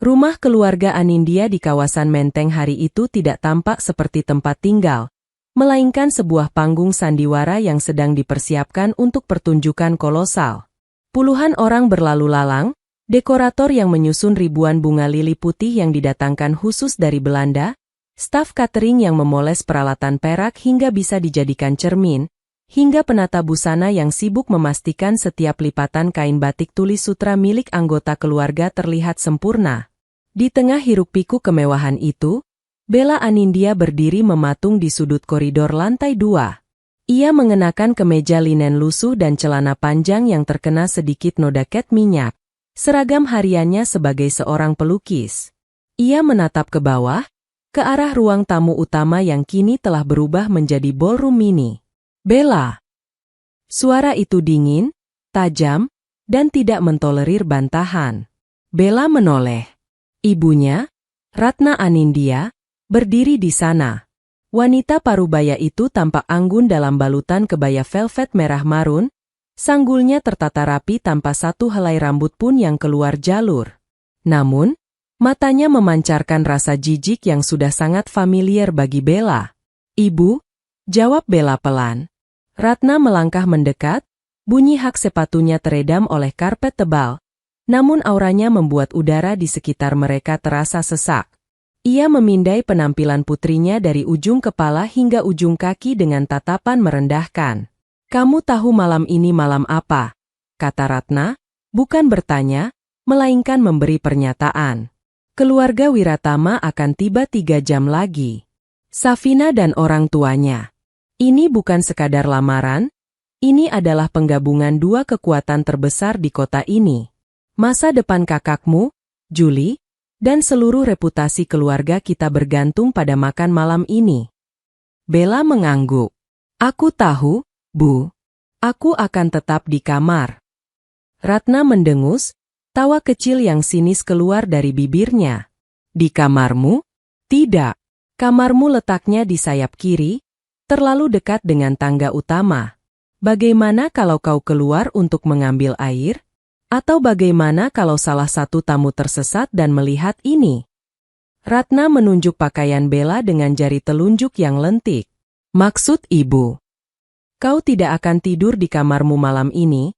Rumah keluarga Anindya di kawasan Menteng hari itu tidak tampak seperti tempat tinggal, melainkan sebuah panggung sandiwara yang sedang dipersiapkan untuk pertunjukan kolosal. Puluhan orang berlalu lalang, dekorator yang menyusun ribuan bunga lili putih yang didatangkan khusus dari Belanda, staf catering yang memoles peralatan perak hingga bisa dijadikan cermin, hingga penata busana yang sibuk memastikan setiap lipatan kain batik tulis sutra milik anggota keluarga terlihat sempurna. Di tengah hiruk-pikuk kemewahan itu, Bella Anindya berdiri mematung di sudut koridor lantai 2. Ia mengenakan kemeja linen lusuh dan celana panjang yang terkena sedikit noda cat minyak, seragam hariannya sebagai seorang pelukis. Ia menatap ke bawah, ke arah ruang tamu utama yang kini telah berubah menjadi ballroom mini. Bella. Suara itu dingin, tajam, dan tidak mentolerir bantahan. Bella menoleh. Ibunya, Ratna Anindya, berdiri di sana. Wanita parubaya itu tampak anggun dalam balutan kebaya velvet merah marun, sanggulnya tertata rapi tanpa satu helai rambut pun yang keluar jalur. Namun, matanya memancarkan rasa jijik yang sudah sangat familiar bagi Bella. "Ibu," jawab Bella pelan. Ratna melangkah mendekat, bunyi hak sepatunya teredam oleh karpet tebal. Namun auranya membuat udara di sekitar mereka terasa sesak. Ia memindai penampilan putrinya dari ujung kepala hingga ujung kaki dengan tatapan merendahkan. "Kamu tahu malam ini malam apa?" kata Ratna, bukan bertanya, melainkan memberi pernyataan. "Keluarga Wiratama akan tiba 3 jam lagi. Safina dan orang tuanya. Ini bukan sekadar lamaran, ini adalah penggabungan dua kekuatan terbesar di kota ini. Masa depan kakakmu, Julie, dan seluruh reputasi keluarga kita bergantung pada makan malam ini." Bella mengangguk. "Aku tahu, Bu. Aku akan tetap di kamar." Ratna mendengus, tawa kecil yang sinis keluar dari bibirnya. "Di kamarmu? Tidak. Kamarmu letaknya di sayap kiri, terlalu dekat dengan tangga utama. Bagaimana kalau kau keluar untuk mengambil air? Atau bagaimana kalau salah satu tamu tersesat dan melihat ini?" Ratna menunjuk pakaian Bella dengan jari telunjuk yang lentik. "Maksud ibu, kau tidak akan tidur di kamarmu malam ini?"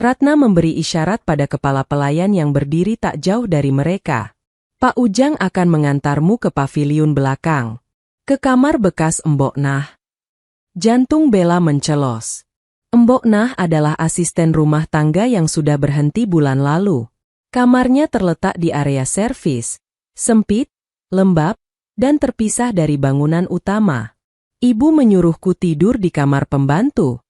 Ratna memberi isyarat pada kepala pelayan yang berdiri tak jauh dari mereka. "Pak Ujang akan mengantarmu ke paviliun belakang. Ke kamar bekas Mbok Nah." Jantung Bella mencelos. Mbok Nah adalah asisten rumah tangga yang sudah berhenti bulan lalu. Kamarnya terletak di area servis, sempit, lembab, dan terpisah dari bangunan utama. "Ibu menyuruhku tidur di kamar pembantu.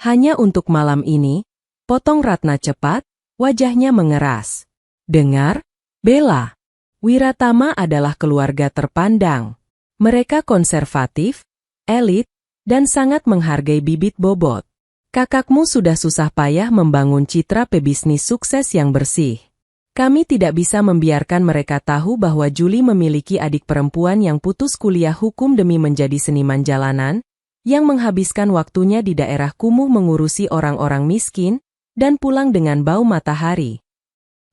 Hanya untuk malam ini," potong Ratna cepat, wajahnya mengeras. "Dengar, Bella, Wiratama adalah keluarga terpandang. Mereka konservatif, elit, dan sangat menghargai bibit bobot. Kakakmu sudah susah payah membangun citra pebisnis sukses yang bersih. Kami tidak bisa membiarkan mereka tahu bahwa Julie memiliki adik perempuan yang putus kuliah hukum demi menjadi seniman jalanan, yang menghabiskan waktunya di daerah kumuh mengurusi orang-orang miskin, dan pulang dengan bau matahari."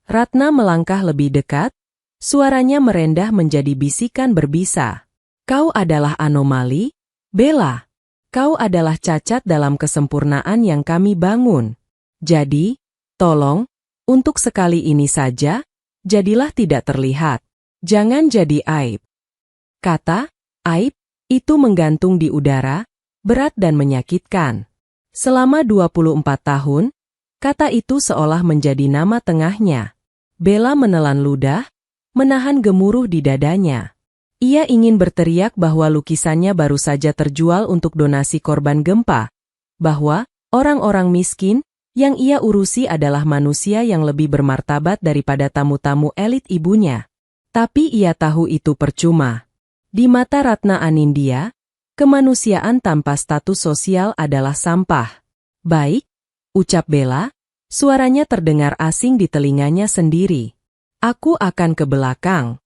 Ratna melangkah lebih dekat, suaranya merendah menjadi bisikan berbisa. "Kau adalah anomali, Bella. Kau adalah cacat dalam kesempurnaan yang kami bangun. Jadi, tolong, untuk sekali ini saja, jadilah tidak terlihat. Jangan jadi aib." Kata aib itu menggantung di udara, berat dan menyakitkan. Selama 24 tahun, kata itu seolah menjadi nama tengahnya. Bella menelan ludah, menahan gemuruh di dadanya. Ia ingin berteriak bahwa lukisannya baru saja terjual untuk donasi korban gempa, bahwa orang-orang miskin yang ia urusi adalah manusia yang lebih bermartabat daripada tamu-tamu elit ibunya. Tapi ia tahu itu percuma. Di mata Ratna Anindya, kemanusiaan tanpa status sosial adalah sampah. "Baik," ucap Bella, suaranya terdengar asing di telinganya sendiri. "Aku akan ke belakang."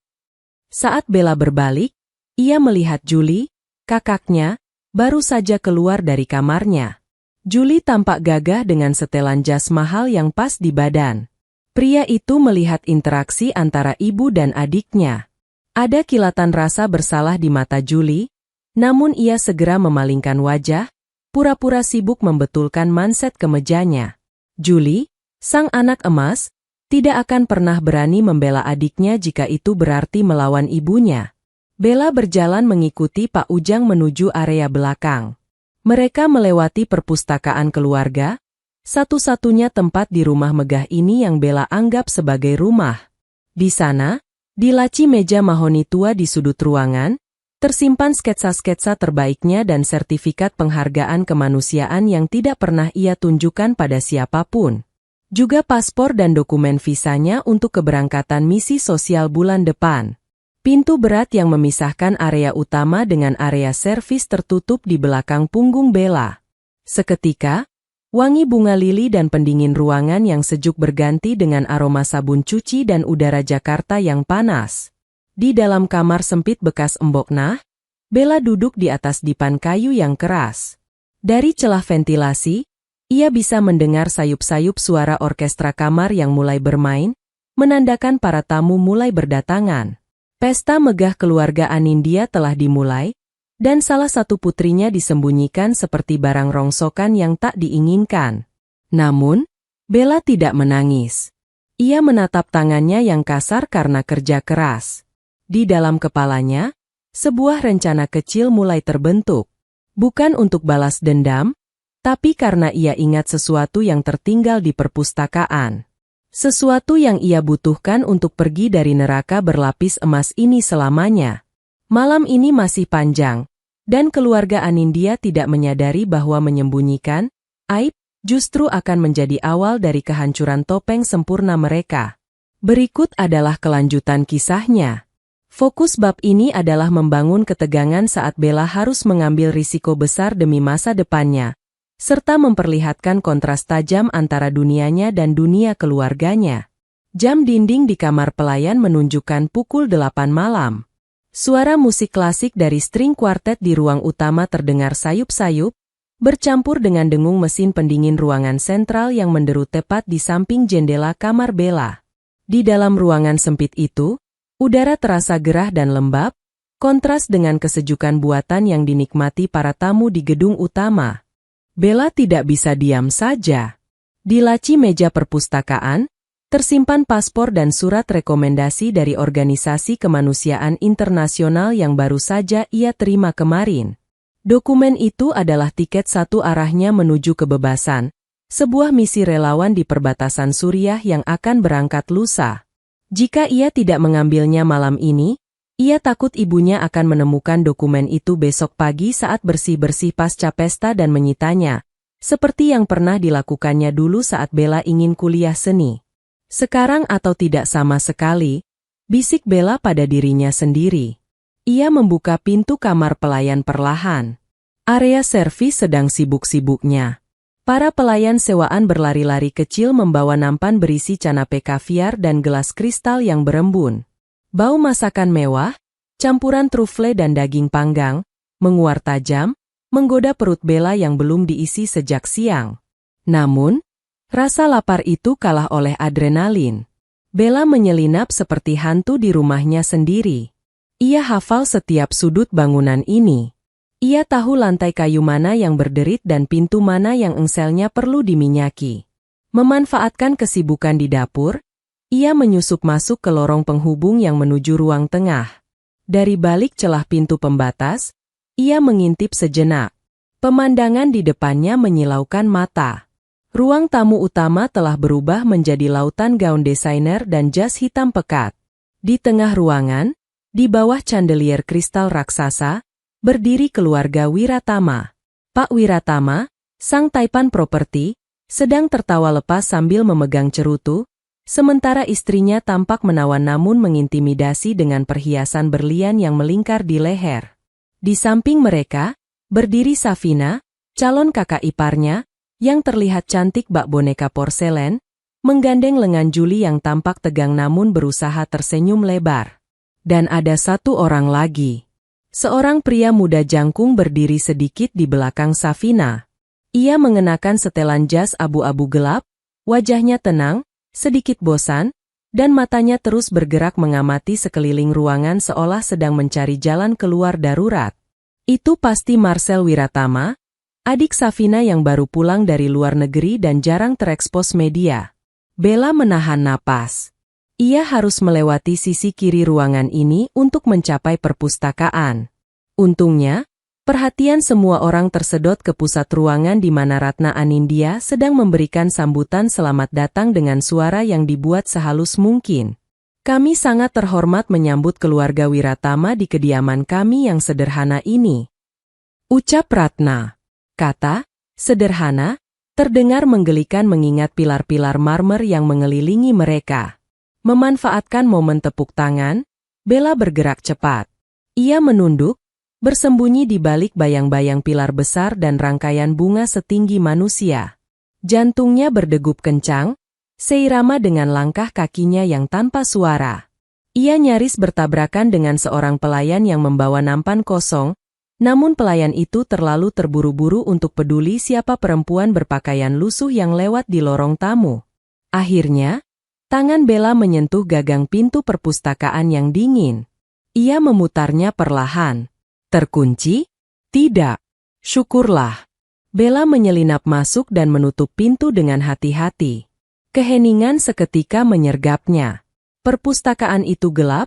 Saat Bella berbalik, ia melihat Julie, kakaknya, baru saja keluar dari kamarnya. Julie tampak gagah dengan setelan jas mahal yang pas di badan. Pria itu melihat interaksi antara ibu dan adiknya. Ada kilatan rasa bersalah di mata Julie, namun ia segera memalingkan wajah, pura-pura sibuk membetulkan manset kemejanya. Julie, sang anak emas, tidak akan pernah berani membela adiknya jika itu berarti melawan ibunya. Bella berjalan mengikuti Pak Ujang menuju area belakang. Mereka melewati perpustakaan keluarga, satu-satunya tempat di rumah megah ini yang Bella anggap sebagai rumah. Di sana, di laci meja mahoni tua di sudut ruangan, tersimpan sketsa-sketsa terbaiknya dan sertifikat penghargaan kemanusiaan yang tidak pernah ia tunjukkan pada siapapun. Juga paspor dan dokumen visanya untuk keberangkatan misi sosial bulan depan. Pintu berat yang memisahkan area utama dengan area servis tertutup di belakang punggung Bella. Seketika, wangi bunga lili dan pendingin ruangan yang sejuk berganti dengan aroma sabun cuci dan udara Jakarta yang panas. Di dalam kamar sempit bekas embok nah, Bella duduk di atas dipan kayu yang keras. Dari celah ventilasi, ia bisa mendengar sayup-sayup suara orkestra kamar yang mulai bermain, menandakan para tamu mulai berdatangan. Pesta megah keluarga Anindya telah dimulai, dan salah satu putrinya disembunyikan seperti barang rongsokan yang tak diinginkan. Namun, Bella tidak menangis. Ia menatap tangannya yang kasar karena kerja keras. Di dalam kepalanya, sebuah rencana kecil mulai terbentuk. Bukan untuk balas dendam, tapi karena ia ingat sesuatu yang tertinggal di perpustakaan. Sesuatu yang ia butuhkan untuk pergi dari neraka berlapis emas ini selamanya. Malam ini masih panjang, dan keluarga Anindya tidak menyadari bahwa menyembunyikan aib justru akan menjadi awal dari kehancuran topeng sempurna mereka. Berikut adalah kelanjutan kisahnya. Fokus bab ini adalah membangun ketegangan saat Bella harus mengambil risiko besar demi masa depannya, serta memperlihatkan kontras tajam antara dunianya dan dunia keluarganya. Jam dinding di kamar pelayan menunjukkan pukul 8 malam. Suara musik klasik dari string quartet di ruang utama terdengar sayup-sayup, bercampur dengan dengung mesin pendingin ruangan sentral yang menderu tepat di samping jendela kamar Bella. Di dalam ruangan sempit itu, udara terasa gerah dan lembab, kontras dengan kesejukan buatan yang dinikmati para tamu di gedung utama. Bella tidak bisa diam saja. Di laci meja perpustakaan, tersimpan paspor dan surat rekomendasi dari organisasi kemanusiaan internasional yang baru saja ia terima kemarin. Dokumen itu adalah tiket satu arahnya menuju kebebasan, sebuah misi relawan di perbatasan Suriah yang akan berangkat lusa. Jika ia tidak mengambilnya malam ini, ia takut ibunya akan menemukan dokumen itu besok pagi saat bersih-bersih pasca pesta dan menyitanya, seperti yang pernah dilakukannya dulu saat Bella ingin kuliah seni. Sekarang atau tidak sama sekali, bisik Bella pada dirinya sendiri. Ia membuka pintu kamar pelayan perlahan. Area servis sedang sibuk-sibuknya. Para pelayan sewaan berlari-lari kecil membawa nampan berisi canape kaviar dan gelas kristal yang berembun. Bau masakan mewah, campuran trufle dan daging panggang, menguar tajam, menggoda perut Bella yang belum diisi sejak siang. Namun, rasa lapar itu kalah oleh adrenalin. Bella menyelinap seperti hantu di rumahnya sendiri. Ia hafal setiap sudut bangunan ini. Ia tahu lantai kayu mana yang berderit dan pintu mana yang engselnya perlu diminyaki. Memanfaatkan kesibukan di dapur, ia menyusup masuk ke lorong penghubung yang menuju ruang tengah. Dari balik celah pintu pembatas, ia mengintip sejenak. Pemandangan di depannya menyilaukan mata. Ruang tamu utama telah berubah menjadi lautan gaun desainer dan jas hitam pekat. Di tengah ruangan, di bawah chandelier kristal raksasa, berdiri keluarga Wiratama. Pak Wiratama, sang taipan properti, sedang tertawa lepas sambil memegang cerutu, sementara istrinya tampak menawan namun mengintimidasi dengan perhiasan berlian yang melingkar di leher. Di samping mereka, berdiri Safina, calon kakak iparnya, yang terlihat cantik bak boneka porselen, menggandeng lengan Julie yang tampak tegang namun berusaha tersenyum lebar. Dan ada satu orang lagi. Seorang pria muda jangkung berdiri sedikit di belakang Safina. Ia mengenakan setelan jas abu-abu gelap, wajahnya tenang, sedikit bosan, dan matanya terus bergerak mengamati sekeliling ruangan seolah sedang mencari jalan keluar darurat. Itu pasti Marcel Wiratama, adik Safina yang baru pulang dari luar negeri dan jarang terekspos media. Bella menahan napas. Ia harus melewati sisi kiri ruangan ini untuk mencapai perpustakaan. Untungnya, perhatian semua orang tersedot ke pusat ruangan di mana Ratna Anindya sedang memberikan sambutan selamat datang dengan suara yang dibuat sehalus mungkin. Kami sangat terhormat menyambut keluarga Wiratama di kediaman kami yang sederhana ini. Ucap Ratna. Kata, sederhana, terdengar menggelikan mengingat pilar-pilar marmer yang mengelilingi mereka. Memanfaatkan momen tepuk tangan, Bella bergerak cepat. Ia menunduk, bersembunyi di balik bayang-bayang pilar besar dan rangkaian bunga setinggi manusia. Jantungnya berdegup kencang, seirama dengan langkah kakinya yang tanpa suara. Ia nyaris bertabrakan dengan seorang pelayan yang membawa nampan kosong, namun pelayan itu terlalu terburu-buru untuk peduli siapa perempuan berpakaian lusuh yang lewat di lorong tamu. Akhirnya, tangan Bella menyentuh gagang pintu perpustakaan yang dingin. Ia memutarnya perlahan. Terkunci? Tidak. Syukurlah. Bella menyelinap masuk dan menutup pintu dengan hati-hati. Keheningan seketika menyergapnya. Perpustakaan itu gelap,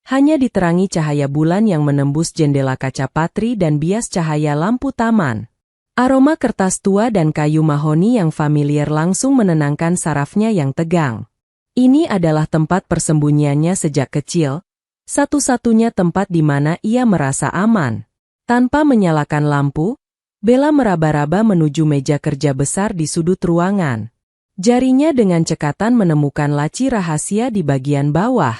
hanya diterangi cahaya bulan yang menembus jendela kaca patri dan bias cahaya lampu taman. Aroma kertas tua dan kayu mahoni yang familiar langsung menenangkan sarafnya yang tegang. Ini adalah tempat persembunyiannya sejak kecil, satu-satunya tempat di mana ia merasa aman. Tanpa menyalakan lampu, Bella meraba-raba menuju meja kerja besar di sudut ruangan. Jarinya dengan cekatan menemukan laci rahasia di bagian bawah.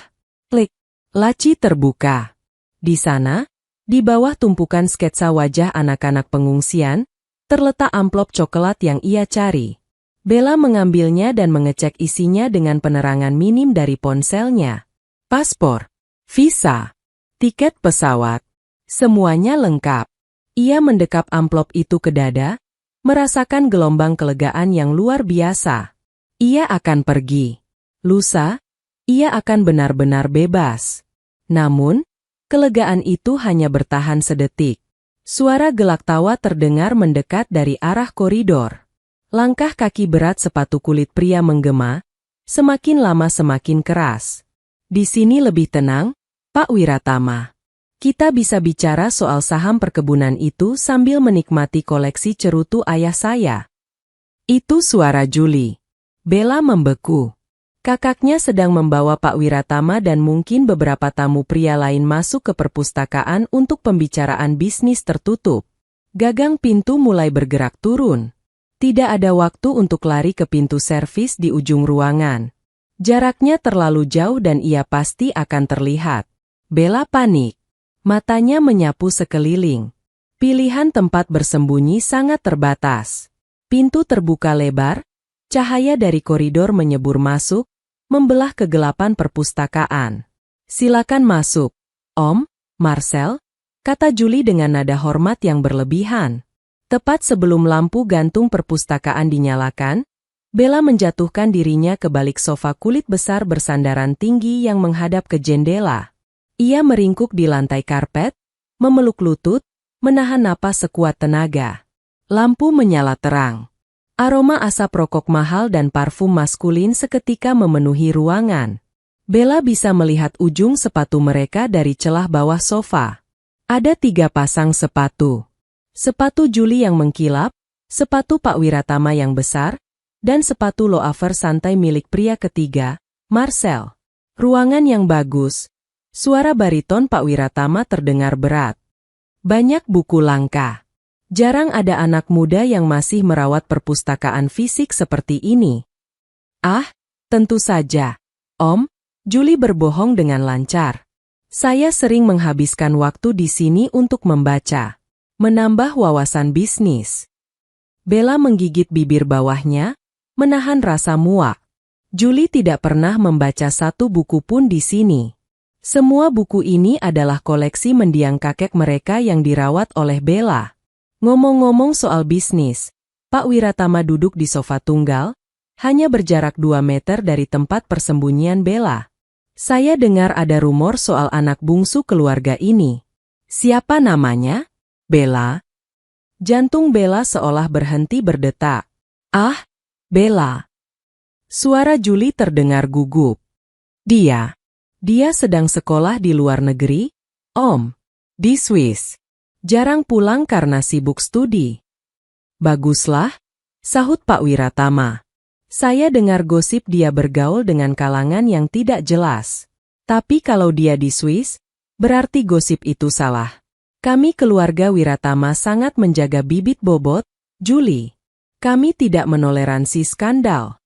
Klik, laci terbuka. Di sana, di bawah tumpukan sketsa wajah anak-anak pengungsian, terletak amplop coklat yang ia cari. Bella mengambilnya dan mengecek isinya dengan penerangan minim dari ponselnya. Paspor, visa, tiket pesawat, semuanya lengkap. Ia mendekap amplop itu ke dada, merasakan gelombang kelegaan yang luar biasa. Ia akan pergi. Lusa, ia akan benar-benar bebas. Namun, kelegaan itu hanya bertahan sedetik. Suara gelak tawa terdengar mendekat dari arah koridor. Langkah kaki berat sepatu kulit pria menggema, semakin lama semakin keras. Di sini lebih tenang, Pak Wiratama. Kita bisa bicara soal saham perkebunan itu sambil menikmati koleksi cerutu ayah saya. Itu suara Juli. Bella membeku. Kakaknya sedang membawa Pak Wiratama dan mungkin beberapa tamu pria lain masuk ke perpustakaan untuk pembicaraan bisnis tertutup. Gagang pintu mulai bergerak turun. Tidak ada waktu untuk lari ke pintu servis di ujung ruangan. Jaraknya terlalu jauh dan ia pasti akan terlihat. Bella panik. Matanya menyapu sekeliling. Pilihan tempat bersembunyi sangat terbatas. Pintu terbuka lebar, cahaya dari koridor menyebur masuk, membelah kegelapan perpustakaan. Silakan masuk, Om, Marcel, kata Juli dengan nada hormat yang berlebihan. Tepat sebelum lampu gantung perpustakaan dinyalakan, Bella menjatuhkan dirinya ke balik sofa kulit besar bersandaran tinggi yang menghadap ke jendela. Ia meringkuk di lantai karpet, memeluk lutut, menahan napas sekuat tenaga. Lampu menyala terang. Aroma asap rokok mahal dan parfum maskulin seketika memenuhi ruangan. Bella bisa melihat ujung sepatu mereka dari celah bawah sofa. Ada 3 pasang sepatu. Sepatu Juli yang mengkilap, sepatu Pak Wiratama yang besar, dan sepatu loafer santai milik pria ketiga, Marcel. Ruangan yang bagus. Suara bariton Pak Wiratama terdengar berat. Banyak buku langka. Jarang ada anak muda yang masih merawat perpustakaan fisik seperti ini. Ah, tentu saja, Om, Juli berbohong dengan lancar. Saya sering menghabiskan waktu di sini untuk membaca. Menambah wawasan bisnis. Bella menggigit bibir bawahnya, menahan rasa muak. Juli tidak pernah membaca satu buku pun di sini. Semua buku ini adalah koleksi mendiang kakek mereka yang dirawat oleh Bella. Ngomong-ngomong soal bisnis, Pak Wiratama duduk di sofa tunggal, hanya berjarak 2 meter dari tempat persembunyian Bella. Saya dengar ada rumor soal anak bungsu keluarga ini. Siapa namanya? Bella? Jantung Bella seolah berhenti berdetak. Ah, Bella. Suara Julie terdengar gugup. Dia sedang sekolah di luar negeri, Om. Di Swiss. Jarang pulang karena sibuk studi. Baguslah, sahut Pak Wiratama. Saya dengar gosip dia bergaul dengan kalangan yang tidak jelas. Tapi kalau dia di Swiss, berarti gosip itu salah. Kami keluarga Wiratama sangat menjaga bibit bobot, Julie. Kami tidak menoleransi skandal.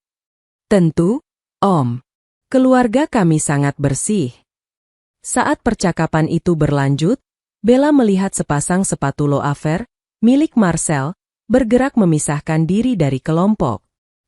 Tentu, Om. Keluarga kami sangat bersih. Saat percakapan itu berlanjut, Bella melihat sepasang sepatu loafer, milik Marcel, bergerak memisahkan diri dari kelompok.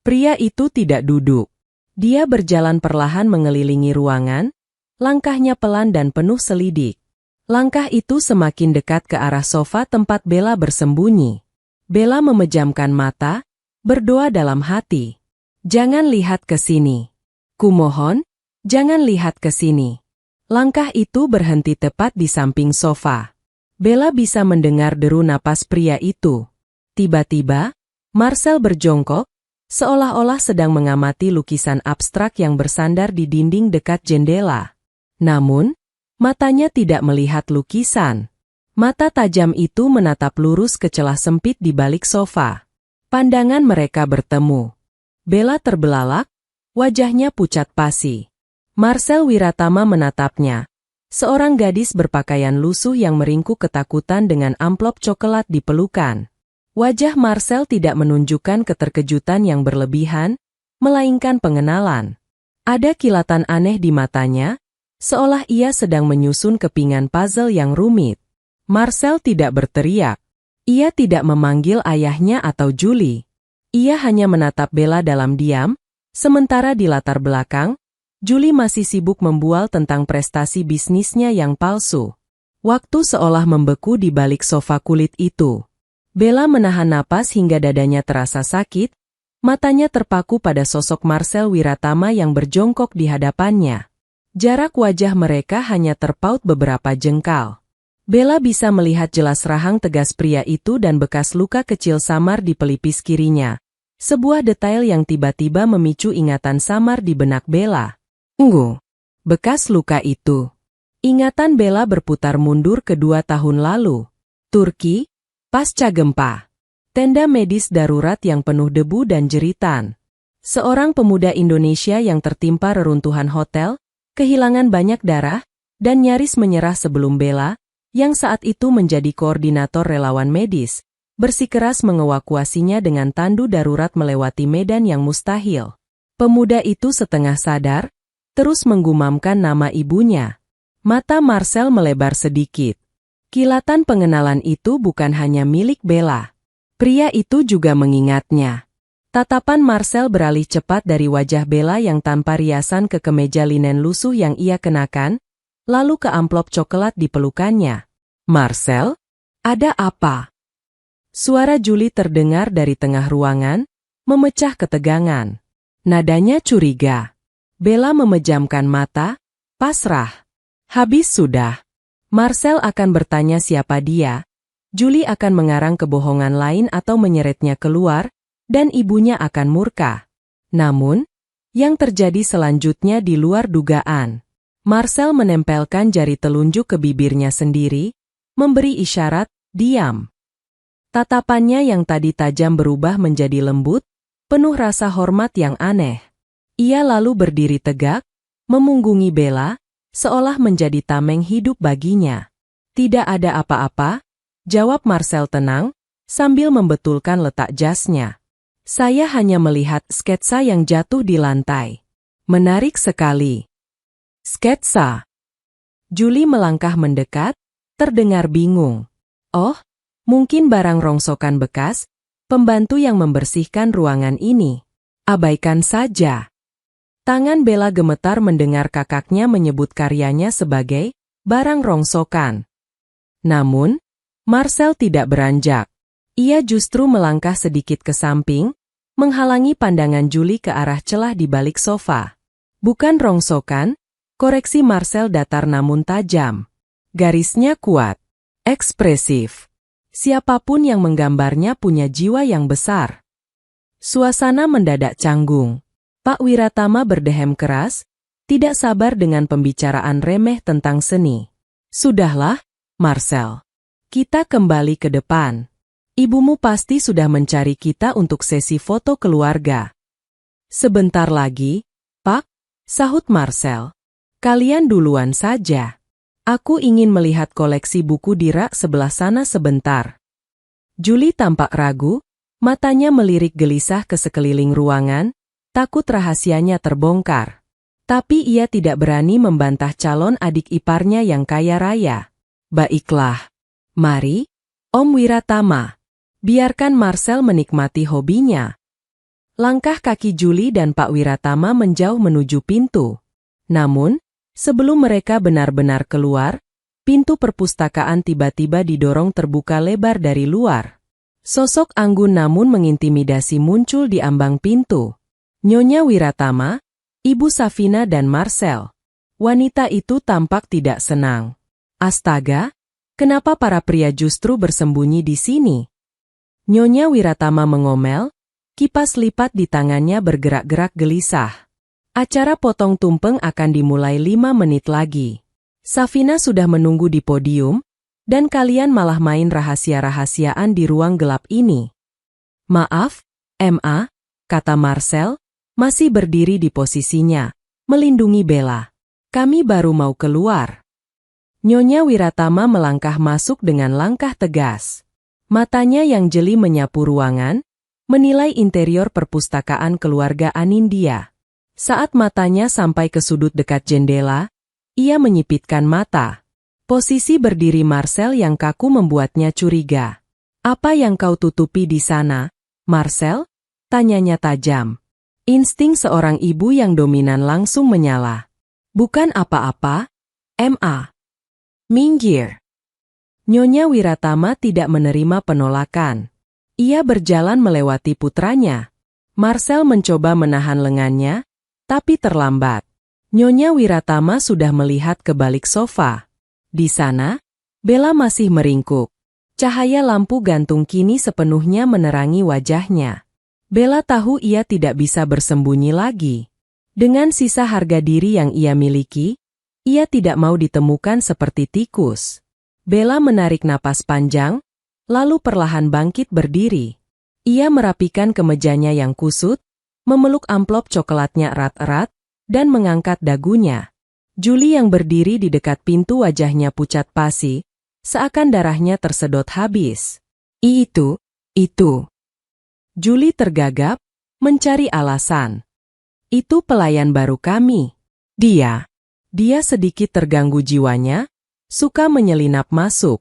Pria itu tidak duduk. Dia berjalan perlahan mengelilingi ruangan, langkahnya pelan dan penuh selidik. Langkah itu semakin dekat ke arah sofa tempat Bella bersembunyi. Bella memejamkan mata, berdoa dalam hati. Jangan lihat ke sini. Kumohon, jangan lihat ke sini. Langkah itu berhenti tepat di samping sofa. Bella bisa mendengar deru napas pria itu. Tiba-tiba, Marcel berjongkok, seolah-olah sedang mengamati lukisan abstrak yang bersandar di dinding dekat jendela. Namun, matanya tidak melihat lukisan. Mata tajam itu menatap lurus ke celah sempit di balik sofa. Pandangan mereka bertemu. Bella terbelalak, wajahnya pucat pasi. Marcel Wiratama menatapnya. Seorang gadis berpakaian lusuh yang meringkuk ketakutan dengan amplop coklat di pelukan. Wajah Marcel tidak menunjukkan keterkejutan yang berlebihan, melainkan pengenalan. Ada kilatan aneh di matanya, seolah ia sedang menyusun kepingan puzzle yang rumit. Marcel tidak berteriak. Ia tidak memanggil ayahnya atau Julie. Ia hanya menatap Bella dalam diam, sementara di latar belakang, Julie masih sibuk membual tentang prestasi bisnisnya yang palsu. Waktu seolah membeku di balik sofa kulit itu. Bella menahan napas hingga dadanya terasa sakit, matanya terpaku pada sosok Marcel Wiratama yang berjongkok di hadapannya. Jarak wajah mereka hanya terpaut beberapa jengkal. Bella bisa melihat jelas rahang tegas pria itu dan bekas luka kecil samar di pelipis kirinya. Sebuah detail yang tiba-tiba memicu ingatan samar di benak Bella. Bekas luka itu. Ingatan Bella berputar mundur ke 2 tahun lalu. Turki, pasca gempa. Tenda medis darurat yang penuh debu dan jeritan. Seorang pemuda Indonesia yang tertimpa reruntuhan hotel, kehilangan banyak darah, dan nyaris menyerah sebelum Bella, yang saat itu menjadi koordinator relawan medis, bersikeras mengevakuasinya dengan tandu darurat melewati medan yang mustahil. Pemuda itu setengah sadar, terus menggumamkan nama ibunya. Mata Marcel melebar sedikit. Kilatan pengenalan itu bukan hanya milik Bella. Pria itu juga mengingatnya. Tatapan Marcel beralih cepat dari wajah Bella yang tanpa riasan ke kemeja linen lusuh yang ia kenakan, lalu ke amplop coklat di pelukannya. Marcel? Ada apa? Suara Julie terdengar dari tengah ruangan, memecah ketegangan. Nadanya curiga. Bella memejamkan mata, pasrah. Habis sudah. Marcel akan bertanya siapa dia, Julie akan mengarang kebohongan lain atau menyeretnya keluar, dan ibunya akan murka. Namun, yang terjadi selanjutnya di luar dugaan. Marcel menempelkan jari telunjuk ke bibirnya sendiri, memberi isyarat, diam. Tatapannya yang tadi tajam berubah menjadi lembut, penuh rasa hormat yang aneh. Ia lalu berdiri tegak, memunggungi Bella, seolah menjadi tameng hidup baginya. Tidak ada apa-apa, jawab Marcel tenang, sambil membetulkan letak jasnya. Saya hanya melihat sketsa yang jatuh di lantai. Menarik sekali. Sketsa. Julie melangkah mendekat, terdengar bingung. Oh, mungkin barang rongsokan bekas, pembantu yang membersihkan ruangan ini. Abaikan saja. Tangan Bella gemetar mendengar kakaknya menyebut karyanya sebagai barang rongsokan. Namun, Marcel tidak beranjak. Ia justru melangkah sedikit ke samping, menghalangi pandangan Julie ke arah celah di balik sofa. Bukan rongsokan, koreksi Marcel datar namun tajam. Garisnya kuat, ekspresif. Siapapun yang menggambarnya punya jiwa yang besar. Suasana mendadak canggung. Pak Wiratama berdehem keras, tidak sabar dengan pembicaraan remeh tentang seni. Sudahlah, Marcel. Kita kembali ke depan. Ibumu pasti sudah mencari kita untuk sesi foto keluarga. Sebentar lagi, Pak, sahut Marcel. Kalian duluan saja. Aku ingin melihat koleksi buku di rak sebelah sana sebentar. Julie tampak ragu, matanya melirik gelisah ke sekeliling ruangan, takut rahasianya terbongkar. Tapi ia tidak berani membantah calon adik iparnya yang kaya raya. Baiklah. Mari, Om Wiratama. Biarkan Marcel menikmati hobinya. Langkah kaki Julie dan Pak Wiratama menjauh menuju pintu. Namun, sebelum mereka benar-benar keluar, pintu perpustakaan tiba-tiba didorong terbuka lebar dari luar. Sosok anggun namun mengintimidasi muncul di ambang pintu. Nyonya Wiratama, Ibu Safina dan Marcel. Wanita itu tampak tidak senang. Astaga, kenapa para pria justru bersembunyi di sini? Nyonya Wiratama mengomel, kipas lipat di tangannya bergerak-gerak gelisah. Acara potong tumpeng akan dimulai 5 menit lagi. Safina sudah menunggu di podium, dan kalian malah main rahasia-rahasiaan di ruang gelap ini. Maaf, Ma, kata Marcel, masih berdiri di posisinya, melindungi Bella. Kami baru mau keluar. Nyonya Wiratama melangkah masuk dengan langkah tegas. Matanya yang jeli menyapu ruangan, menilai interior perpustakaan keluarga Anindya. Saat matanya sampai ke sudut dekat jendela, ia menyipitkan mata. Posisi berdiri Marcel yang kaku membuatnya curiga. Apa yang kau tutupi di sana, Marcel? Tanyanya tajam. Insting seorang ibu yang dominan langsung menyala. Bukan apa-apa, Ma. Minggir. Nyonya Wiratama tidak menerima penolakan. Ia berjalan melewati putranya. Marcel mencoba menahan lengannya, tapi terlambat. Nyonya Wiratama sudah melihat ke balik sofa. Di sana, Bella masih meringkuk. Cahaya lampu gantung kini sepenuhnya menerangi wajahnya. Bella tahu ia tidak bisa bersembunyi lagi. Dengan sisa harga diri yang ia miliki, ia tidak mau ditemukan seperti tikus. Bella menarik napas panjang, lalu perlahan bangkit berdiri. Ia merapikan kemejanya yang kusut, memeluk amplop coklatnya erat-erat, dan mengangkat dagunya. Julie yang berdiri di dekat pintu wajahnya pucat pasi, seakan darahnya tersedot habis. Itu. Julie tergagap, mencari alasan. Itu pelayan baru kami. Dia sedikit terganggu jiwanya, suka menyelinap masuk.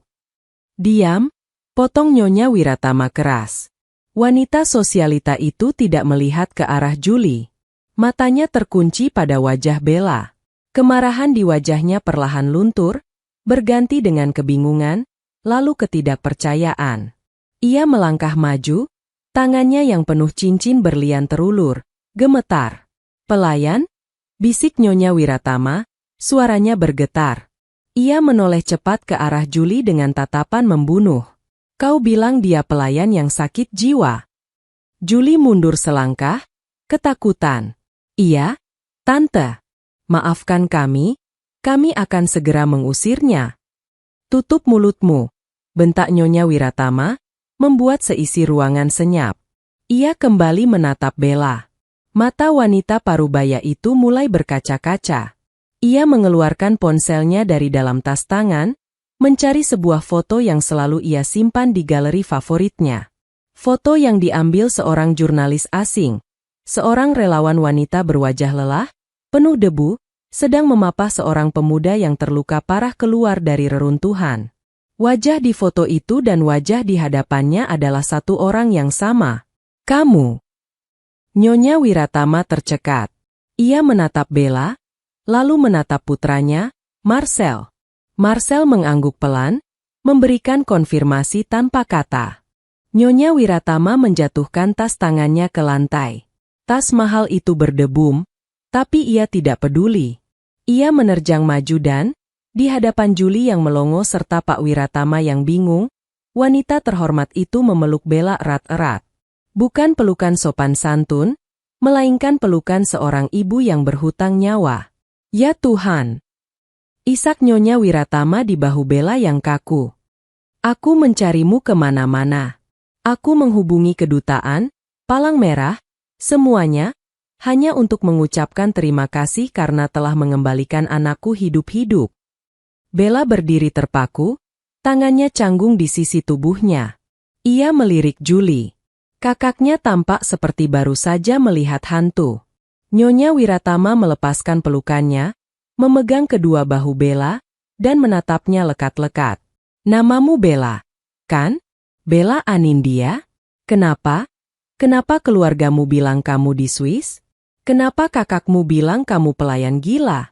Diam, potong Nyonya Wiratama keras. Wanita sosialita itu tidak melihat ke arah Julie. Matanya terkunci pada wajah Bella. Kemarahan di wajahnya perlahan luntur, berganti dengan kebingungan, lalu ketidakpercayaan. Ia melangkah maju, tangannya yang penuh cincin berlian terulur, gemetar. Pelayan? Bisik Nyonya Wiratama, suaranya bergetar. Ia menoleh cepat ke arah Julie dengan tatapan membunuh. Kau bilang dia pelayan yang sakit jiwa. Julie mundur selangkah, ketakutan. Iya, Tante. Maafkan kami akan segera mengusirnya. Tutup mulutmu, bentak Nyonya Wiratama, membuat seisi ruangan senyap. Ia kembali menatap Bella. Mata wanita parubaya itu mulai berkaca-kaca. Ia mengeluarkan ponselnya dari dalam tas tangan, mencari sebuah foto yang selalu ia simpan di galeri favoritnya. Foto yang diambil seorang jurnalis asing, seorang relawan wanita berwajah lelah, penuh debu, sedang memapah seorang pemuda yang terluka parah keluar dari reruntuhan. Wajah di foto itu dan wajah di hadapannya adalah satu orang yang sama. Kamu. Nyonya Wiratama tercekat. Ia menatap Bella, lalu menatap putranya, Marcel. Marcel mengangguk pelan, memberikan konfirmasi tanpa kata. Nyonya Wiratama menjatuhkan tas tangannya ke lantai. Tas mahal itu berdebum, tapi ia tidak peduli. Ia menerjang maju dan, di hadapan Juli yang melongo serta Pak Wiratama yang bingung, wanita terhormat itu memeluk Bella erat-erat. Bukan pelukan sopan santun, melainkan pelukan seorang ibu yang berhutang nyawa. Ya Tuhan! Isak Nyonya Wiratama di bahu Bella yang kaku. Aku mencarimu kemana-mana. Aku menghubungi kedutaan, Palang Merah, semuanya, hanya untuk mengucapkan terima kasih karena telah mengembalikan anakku hidup-hidup. Bella berdiri terpaku, tangannya canggung di sisi tubuhnya. Ia melirik Juli. Kakaknya tampak seperti baru saja melihat hantu. Nyonya Wiratama melepaskan pelukannya, memegang kedua bahu Bella, dan menatapnya lekat-lekat. Namamu Bella, kan? Bella Anindya? Kenapa? Kenapa keluargamu bilang kamu di Swiss? Kenapa kakakmu bilang kamu pelayan gila?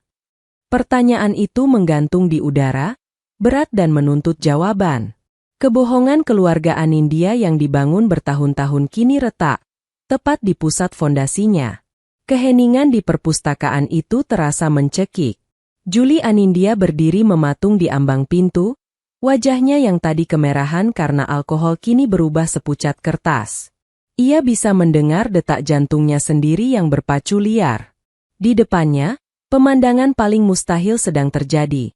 Pertanyaan itu menggantung di udara, berat dan menuntut jawaban. Kebohongan keluarga Anindya yang dibangun bertahun-tahun kini retak, tepat di pusat fondasinya. Keheningan di perpustakaan itu terasa mencekik. Juli Anindya berdiri mematung di ambang pintu, wajahnya yang tadi kemerahan karena alkohol kini berubah sepucat kertas. Ia bisa mendengar detak jantungnya sendiri yang berpacu liar. Di depannya, pemandangan paling mustahil sedang terjadi.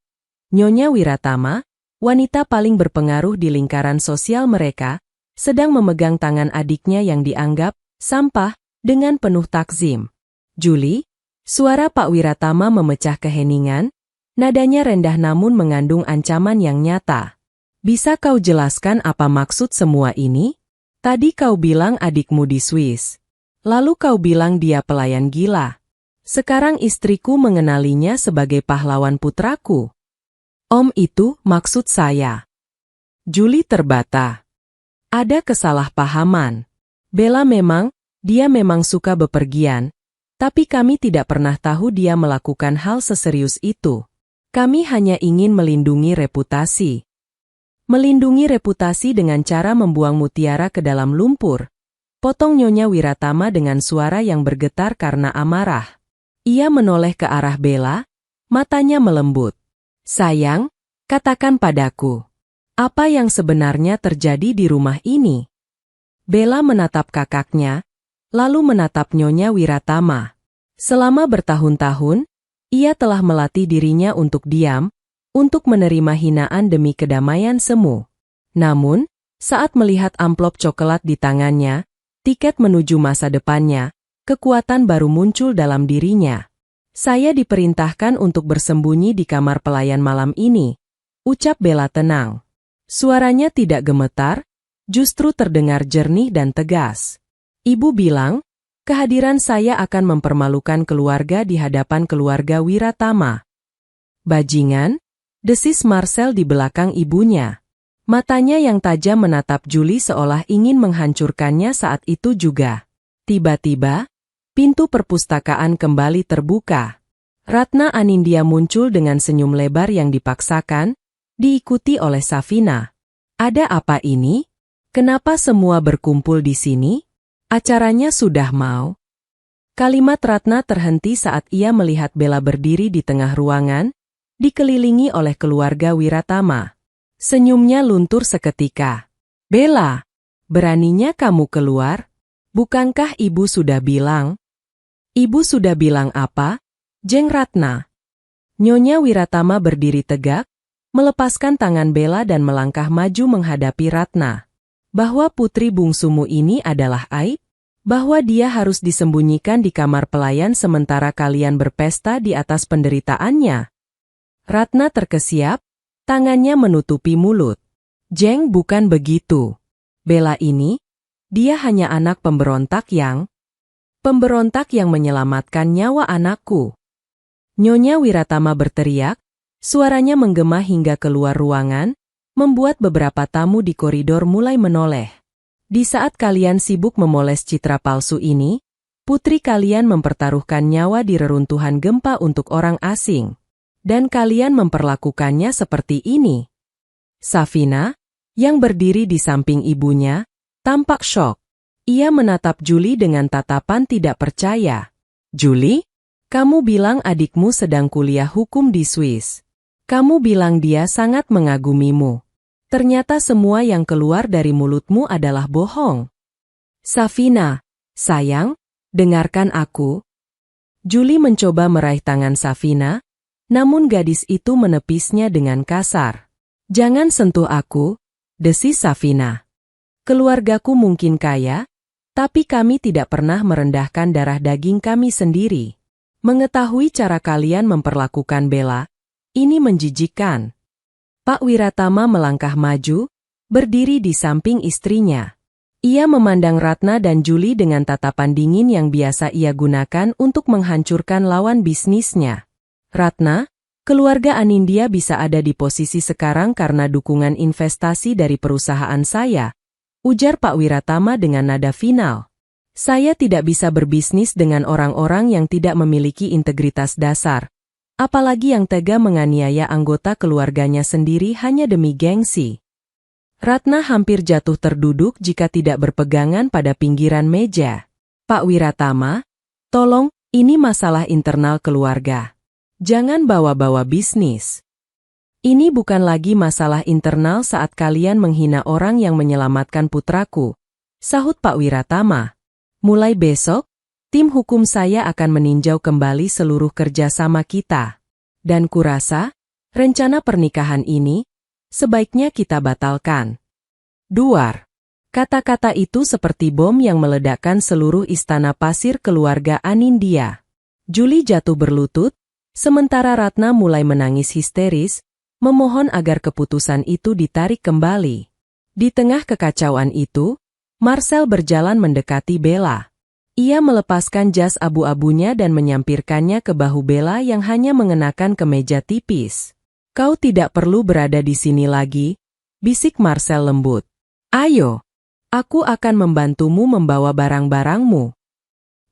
Nyonya Wiratama, wanita paling berpengaruh di lingkaran sosial mereka, sedang memegang tangan adiknya yang dianggap sampah dengan penuh takzim. Juli, suara Pak Wiratama memecah keheningan, nadanya rendah namun mengandung ancaman yang nyata. Bisa kau jelaskan apa maksud semua ini? Tadi kau bilang adikmu di Swiss. Lalu kau bilang dia pelayan gila. Sekarang istriku mengenalinya sebagai pahlawan putraku. Om itu maksud saya. Juli terbata. Ada kesalahpahaman. Bella dia memang suka bepergian, tapi kami tidak pernah tahu dia melakukan hal seserius itu. Kami hanya ingin melindungi reputasi. Melindungi reputasi dengan cara membuang mutiara ke dalam lumpur. Potong Nyonya Wiratama dengan suara yang bergetar karena amarah. Ia menoleh ke arah Bella, matanya melembut. Sayang, katakan padaku. Apa yang sebenarnya terjadi di rumah ini? Bella menatap kakaknya, lalu menatap Nyonya Wiratama. Selama bertahun-tahun, ia telah melatih dirinya untuk diam, untuk menerima hinaan demi kedamaian semu. Namun, saat melihat amplop coklat di tangannya, tiket menuju masa depannya, kekuatan baru muncul dalam dirinya. Saya diperintahkan untuk bersembunyi di kamar pelayan malam ini, ucap Bella tenang. Suaranya tidak gemetar, justru terdengar jernih dan tegas. Ibu bilang, kehadiran saya akan mempermalukan keluarga di hadapan keluarga Wiratama. Bajingan, desis Marcel di belakang ibunya. Matanya yang tajam menatap Juli seolah ingin menghancurkannya saat itu juga. Tiba-tiba, pintu perpustakaan kembali terbuka. Ratna Anindya muncul dengan senyum lebar yang dipaksakan, diikuti oleh Safina. Ada apa ini? Kenapa semua berkumpul di sini? Acaranya sudah mau. Kalimat Ratna terhenti saat ia melihat Bella berdiri di tengah ruangan, dikelilingi oleh keluarga Wiratama. Senyumnya luntur seketika. Bella, beraninya kamu keluar? Bukankah ibu sudah bilang? Ibu sudah bilang apa? Jeng Ratna. Nyonya Wiratama berdiri tegak, melepaskan tangan Bella dan melangkah maju menghadapi Ratna. Bahwa putri bungsumu ini adalah aib? Bahwa dia harus disembunyikan di kamar pelayan sementara kalian berpesta di atas penderitaannya? Ratna terkesiap, tangannya menutupi mulut. Jeng, bukan begitu. Bella ini, dia hanya anak pemberontak yang menyelamatkan nyawa anakku. Nyonya Wiratama berteriak, suaranya menggema hingga keluar ruangan, membuat beberapa tamu di koridor mulai menoleh. Di saat kalian sibuk memoles citra palsu ini, putri kalian mempertaruhkan nyawa di reruntuhan gempa untuk orang asing. Dan kalian memperlakukannya seperti ini. Safina, yang berdiri di samping ibunya, Tampak syok. Ia menatap Julie dengan tatapan tidak percaya. Julie, kamu bilang adikmu sedang kuliah hukum di Swiss. Kamu bilang dia sangat mengagumimu. Ternyata semua yang keluar dari mulutmu adalah bohong. Safina, sayang, dengarkan aku. Julie mencoba meraih tangan Safina, namun gadis itu menepisnya dengan kasar. Jangan sentuh aku, desis Safina. Keluargaku mungkin kaya, tapi kami tidak pernah merendahkan darah daging kami sendiri. Mengetahui cara kalian memperlakukan Bella, ini menjijikkan. Pak Wiratama melangkah maju, berdiri di samping istrinya. Ia memandang Ratna dan Julie dengan tatapan dingin yang biasa ia gunakan untuk menghancurkan lawan bisnisnya. Ratna, keluarga Anindya bisa ada di posisi sekarang karena dukungan investasi dari perusahaan saya, ujar Pak Wiratama dengan nada final. Saya tidak bisa berbisnis dengan orang-orang yang tidak memiliki integritas dasar. Apalagi yang tega menganiaya anggota keluarganya sendiri hanya demi gengsi. Ratna hampir jatuh terduduk jika tidak berpegangan pada pinggiran meja. Pak Wiratama, tolong, ini masalah internal keluarga. Jangan bawa-bawa bisnis. Ini bukan lagi masalah internal saat kalian menghina orang yang menyelamatkan putraku, sahut Pak Wiratama. Mulai besok, tim hukum saya akan meninjau kembali seluruh kerjasama kita. Dan kurasa, rencana pernikahan ini, sebaiknya kita batalkan. Duar. Kata-kata itu seperti bom yang meledakkan seluruh istana pasir keluarga Anindya. Julie jatuh berlutut, sementara Ratna mulai menangis histeris, memohon agar keputusan itu ditarik kembali. Di tengah kekacauan itu, Marcel berjalan mendekati Bella. Ia melepaskan jas abu-abunya dan menyampirkannya ke bahu Bella yang hanya mengenakan kemeja tipis. Kau tidak perlu berada di sini lagi, bisik Marcel lembut. Ayo, aku akan membantumu membawa barang-barangmu.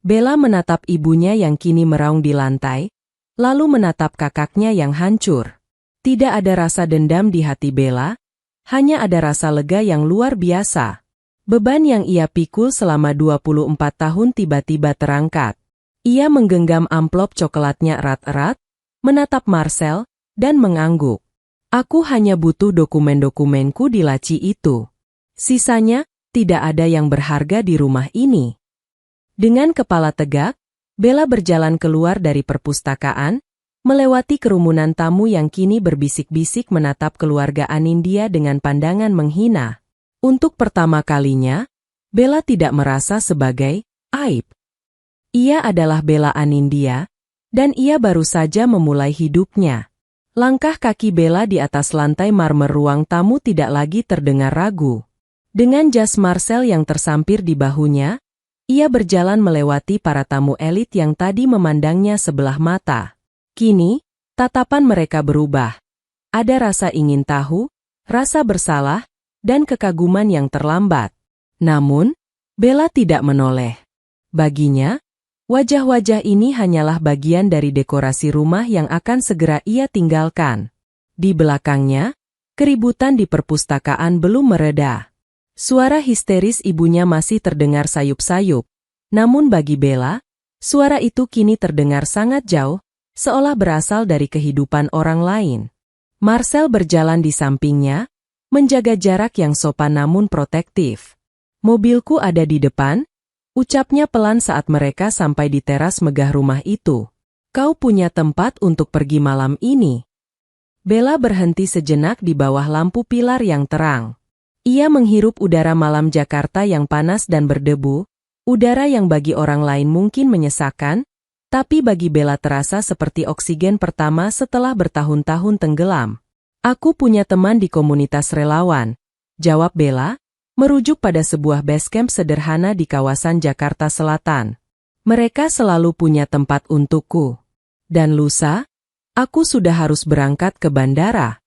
Bella menatap ibunya yang kini meraung di lantai, lalu menatap kakaknya yang hancur. Tidak ada rasa dendam di hati Bella, hanya ada rasa lega yang luar biasa. Beban yang ia pikul selama 24 tahun tiba-tiba terangkat. Ia menggenggam amplop coklatnya erat-erat, menatap Marcel, dan mengangguk. Aku hanya butuh dokumen-dokumenku di laci itu. Sisanya, tidak ada yang berharga di rumah ini. Dengan kepala tegak, Bella berjalan keluar dari perpustakaan, melewati kerumunan tamu yang kini berbisik-bisik menatap keluarga Anindya dengan pandangan menghina. Untuk pertama kalinya, Bella tidak merasa sebagai aib. Ia adalah Bella Anindya, dan ia baru saja memulai hidupnya. Langkah kaki Bella di atas lantai marmer ruang tamu tidak lagi terdengar ragu. Dengan jas Marcel yang tersampir di bahunya, ia berjalan melewati para tamu elit yang tadi memandangnya sebelah mata. Kini, tatapan mereka berubah. Ada rasa ingin tahu, rasa bersalah, dan kekaguman yang terlambat. Namun, Bella tidak menoleh. Baginya, wajah-wajah ini hanyalah bagian dari dekorasi rumah yang akan segera ia tinggalkan. Di belakangnya, keributan di perpustakaan belum mereda. Suara histeris ibunya masih terdengar sayup-sayup. Namun bagi Bella, suara itu kini terdengar sangat jauh, seolah berasal dari kehidupan orang lain. Marcel berjalan di sampingnya, menjaga jarak yang sopan namun protektif. Mobilku ada di depan, ucapnya pelan saat mereka sampai di teras megah rumah itu. Kau punya tempat untuk pergi malam ini. Bella berhenti sejenak di bawah lampu pilar yang terang. Ia menghirup udara malam Jakarta yang panas dan berdebu, udara yang bagi orang lain mungkin menyesakan, tapi bagi Bella terasa seperti oksigen pertama setelah bertahun-tahun tenggelam. Aku punya teman di komunitas relawan, jawab Bella, merujuk pada sebuah basecamp sederhana di kawasan Jakarta Selatan. Mereka selalu punya tempat untukku. Dan lusa, aku sudah harus berangkat ke bandara.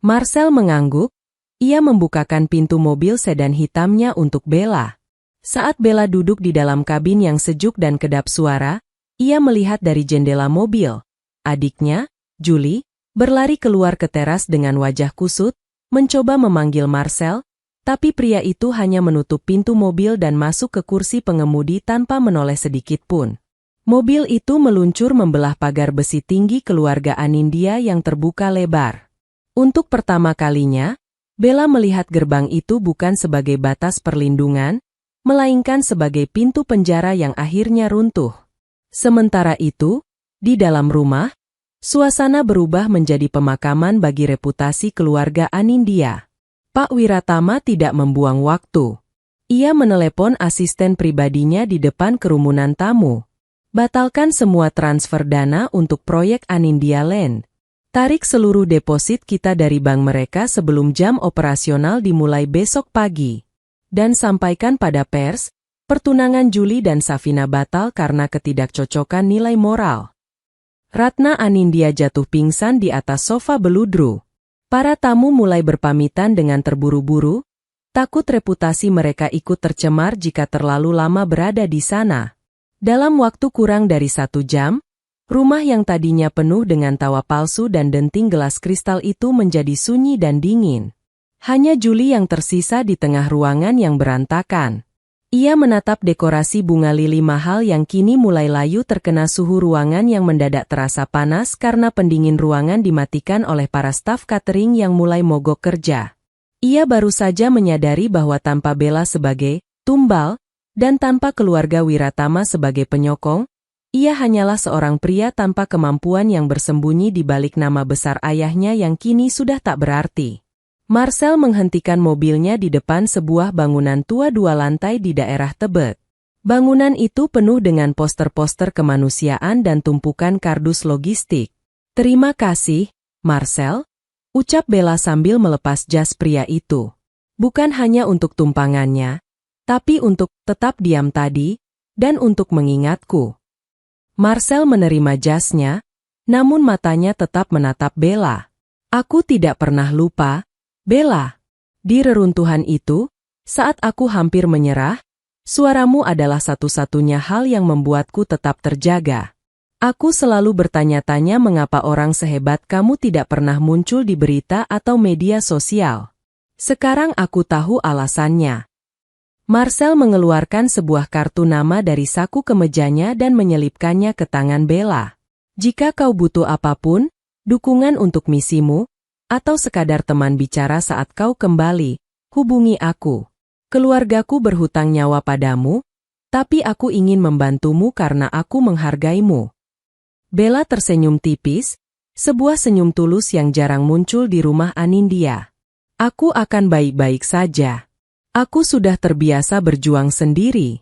Marcel mengangguk, ia membukakan pintu mobil sedan hitamnya untuk Bella. Saat Bella duduk di dalam kabin yang sejuk dan kedap suara, ia melihat dari jendela mobil. Adiknya, Julie, berlari keluar ke teras dengan wajah kusut, mencoba memanggil Marcel, Tapi pria itu hanya menutup pintu mobil dan masuk ke kursi pengemudi tanpa menoleh sedikit pun. Mobil itu meluncur membelah pagar besi tinggi keluarga Anindya yang terbuka lebar. Untuk pertama kalinya, Bella melihat gerbang itu bukan sebagai batas perlindungan, melainkan sebagai pintu penjara yang akhirnya runtuh. Sementara itu, di dalam rumah, suasana berubah menjadi pemakaman bagi reputasi keluarga Anindya. Pak Wiratama tidak membuang waktu. Ia menelepon asisten pribadinya di depan kerumunan tamu. Batalkan semua transfer dana untuk proyek Anindya Land. Tarik seluruh deposit kita dari bank mereka sebelum jam operasional dimulai besok pagi. Dan sampaikan pada pers, pertunangan Juli dan Safina batal karena ketidakcocokan nilai moral. Ratna Anindya jatuh pingsan di atas sofa beludru. Para tamu mulai berpamitan dengan terburu-buru, takut reputasi mereka ikut tercemar jika terlalu lama berada di sana. Dalam waktu kurang dari 1 jam, rumah yang tadinya penuh dengan tawa palsu dan denting gelas kristal itu menjadi sunyi dan dingin. Hanya Juli yang tersisa di tengah ruangan yang berantakan. Ia menatap dekorasi bunga lili mahal yang kini mulai layu terkena suhu ruangan yang mendadak terasa panas karena pendingin ruangan dimatikan oleh para staf catering yang mulai mogok kerja. Ia baru saja menyadari bahwa tanpa Bella sebagai tumbal, dan tanpa keluarga Wiratama sebagai penyokong, ia hanyalah seorang pria tanpa kemampuan yang bersembunyi di balik nama besar ayahnya yang kini sudah tak berarti. Marcel menghentikan mobilnya di depan sebuah bangunan tua 2 lantai di daerah Tebet. Bangunan itu penuh dengan poster-poster kemanusiaan dan tumpukan kardus logistik. "Terima kasih, Marcel," ucap Bella sambil melepas jas pria itu. "Bukan hanya untuk tumpangannya, tapi untuk tetap diam tadi, dan untuk mengingatku." Marcel menerima jasnya, namun matanya tetap menatap Bella. "Aku tidak pernah lupa, Bella. Di reruntuhan itu, saat aku hampir menyerah, suaramu adalah satu-satunya hal yang membuatku tetap terjaga. Aku selalu bertanya-tanya mengapa orang sehebat kamu tidak pernah muncul di berita atau media sosial. Sekarang aku tahu alasannya." Marcel mengeluarkan sebuah kartu nama dari saku kemejanya dan menyelipkannya ke tangan Bella. "Jika kau butuh apapun, dukungan untuk misimu, atau sekadar teman bicara saat kau kembali, hubungi aku. Keluargaku berhutang nyawa padamu, tapi aku ingin membantumu karena aku menghargaimu." Bella tersenyum tipis, sebuah senyum tulus yang jarang muncul di rumah Anindya. "Aku akan baik-baik saja. Aku sudah terbiasa berjuang sendiri."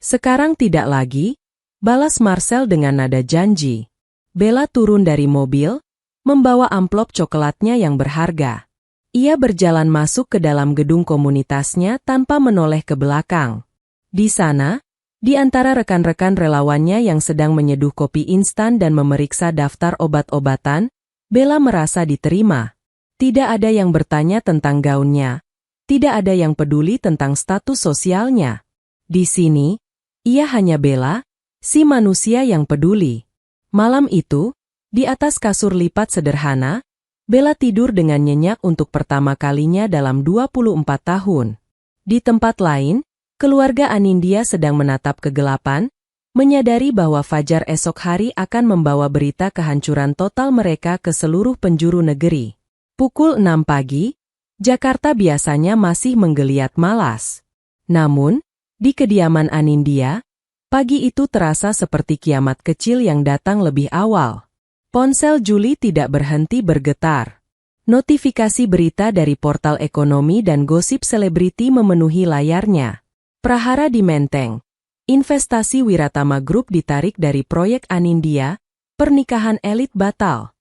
"Sekarang tidak lagi," balas Marcel dengan nada janji. Bella turun dari mobil, membawa amplop coklatnya yang berharga. Ia berjalan masuk ke dalam gedung komunitasnya tanpa menoleh ke belakang. Di sana, di antara rekan-rekan relawannya yang sedang menyeduh kopi instan dan memeriksa daftar obat-obatan, Bella merasa diterima. Tidak ada yang bertanya tentang gaunnya. Tidak ada yang peduli tentang status sosialnya. Di sini, ia hanya Bella, si manusia yang peduli. Malam itu, di atas kasur lipat sederhana, Bella tidur dengan nyenyak untuk pertama kalinya dalam 24 tahun. Di tempat lain, keluarga Anindya sedang menatap kegelapan, menyadari bahwa fajar esok hari akan membawa berita kehancuran total mereka ke seluruh penjuru negeri. Pukul 6 pagi, Jakarta biasanya masih menggeliat malas. Namun, di kediaman Anindya, pagi itu terasa seperti kiamat kecil yang datang lebih awal. Ponsel Juli tidak berhenti bergetar. Notifikasi berita dari portal ekonomi dan gosip selebriti memenuhi layarnya. Prahara di Menteng. Investasi Wiratama Group ditarik dari proyek Anindya, pernikahan elit batal.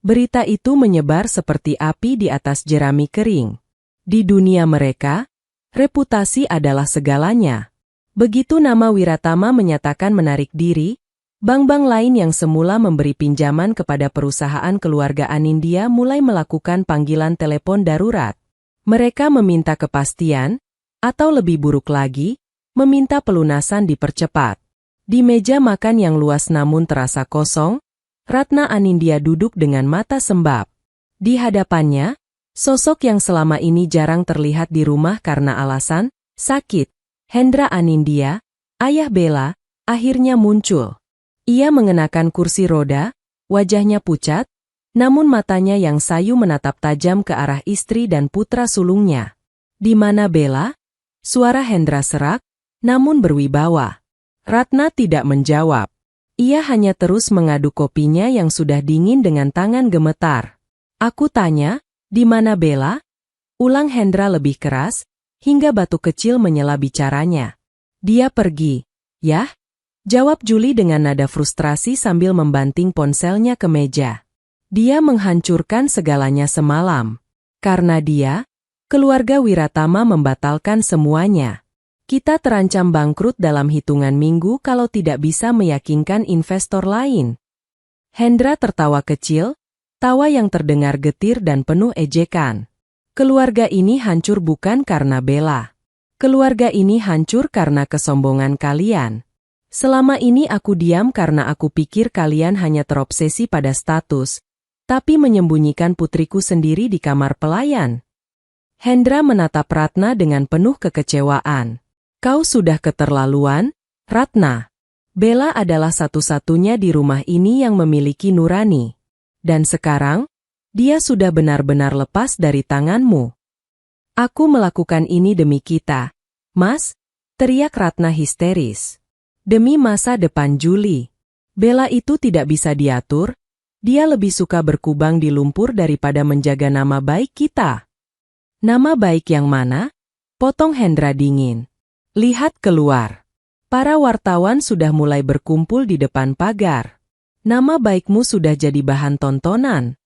Berita itu menyebar seperti api di atas jerami kering. Di dunia mereka, reputasi adalah segalanya. Begitu nama Wiratama menyatakan menarik diri, bank-bank lain yang semula memberi pinjaman kepada perusahaan keluarga Anindya mulai melakukan panggilan telepon darurat. Mereka meminta kepastian, atau lebih buruk lagi, meminta pelunasan dipercepat. Di meja makan yang luas namun terasa kosong, Ratna Anindya duduk dengan mata sembab. Di hadapannya, Sosok yang selama ini jarang terlihat di rumah karena alasan sakit, Hendra Anindya, ayah Bella, akhirnya muncul. Ia mengenakan kursi roda, wajahnya pucat, namun matanya yang sayu menatap tajam ke arah istri dan putra sulungnya. "Di mana Bella?" Suara Hendra serak, namun berwibawa. Ratna tidak menjawab. Ia hanya terus mengaduk kopinya yang sudah dingin dengan tangan gemetar. "Aku tanya, di mana Bella?" Ulang Hendra lebih keras, hingga batu kecil menyela bicaranya. "Dia pergi." "Yah?" Jawab Juli dengan nada frustrasi sambil membanting ponselnya ke meja. "Dia menghancurkan segalanya semalam. Karena dia, keluarga Wiratama membatalkan semuanya. Kita terancam bangkrut dalam hitungan minggu kalau tidak bisa meyakinkan investor lain." Hendra tertawa kecil, tawa yang terdengar getir dan penuh ejekan. "Keluarga ini hancur bukan karena Bella. Keluarga ini hancur karena kesombongan kalian. Selama ini aku diam karena aku pikir kalian hanya terobsesi pada status, tapi menyembunyikan putriku sendiri di kamar pelayan." Hendra menatap Ratna dengan penuh kekecewaan. "Kau sudah keterlaluan, Ratna. Bella adalah satu-satunya di rumah ini yang memiliki nurani. Dan sekarang, dia sudah benar-benar lepas dari tanganmu. Aku melakukan ini demi kita, Mas," teriak Ratna histeris. "Demi masa depan Juli. Bella itu tidak bisa diatur, dia lebih suka berkubang di lumpur daripada menjaga nama baik kita." "Nama baik yang mana?" potong Hendra dingin. "Lihat keluar." Para wartawan sudah mulai berkumpul di depan pagar. "Nama baikmu sudah jadi bahan tontonan."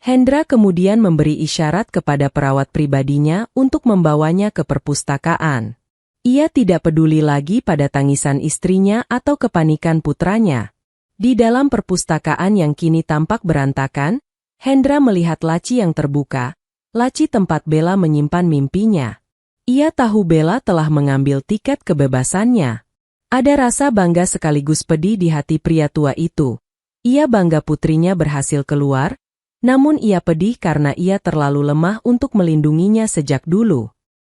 Hendra kemudian memberi isyarat kepada perawat pribadinya untuk membawanya ke perpustakaan. Ia tidak peduli lagi pada tangisan istrinya atau kepanikan putranya. Di dalam perpustakaan yang kini tampak berantakan, Hendra melihat laci yang terbuka, laci tempat Bella menyimpan mimpinya. Ia tahu Bella telah mengambil tiket kebebasannya. Ada rasa bangga sekaligus pedih di hati pria tua itu. Ia bangga putrinya berhasil keluar, namun ia pedih karena ia terlalu lemah untuk melindunginya sejak dulu.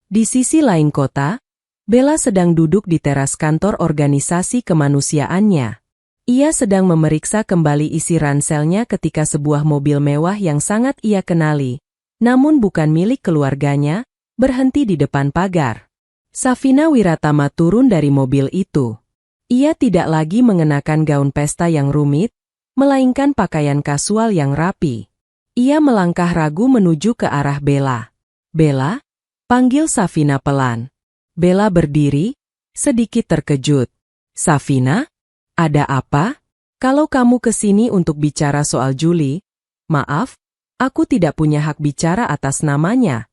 Di sisi lain kota, Bella sedang duduk di teras kantor organisasi kemanusiaannya. Ia sedang memeriksa kembali isi ranselnya ketika sebuah mobil mewah yang sangat ia kenali, namun bukan milik keluarganya, berhenti di depan pagar. Safina Wiratama turun dari mobil itu. Ia tidak lagi mengenakan gaun pesta yang rumit, melainkan pakaian kasual yang rapi. Ia melangkah ragu menuju ke arah Bella. "Bella?" panggil Safina pelan. Bella berdiri, sedikit terkejut. "Safina? Ada apa?" "Kalau kamu ke sini untuk bicara soal Juli, maaf, aku tidak punya hak bicara atas namanya."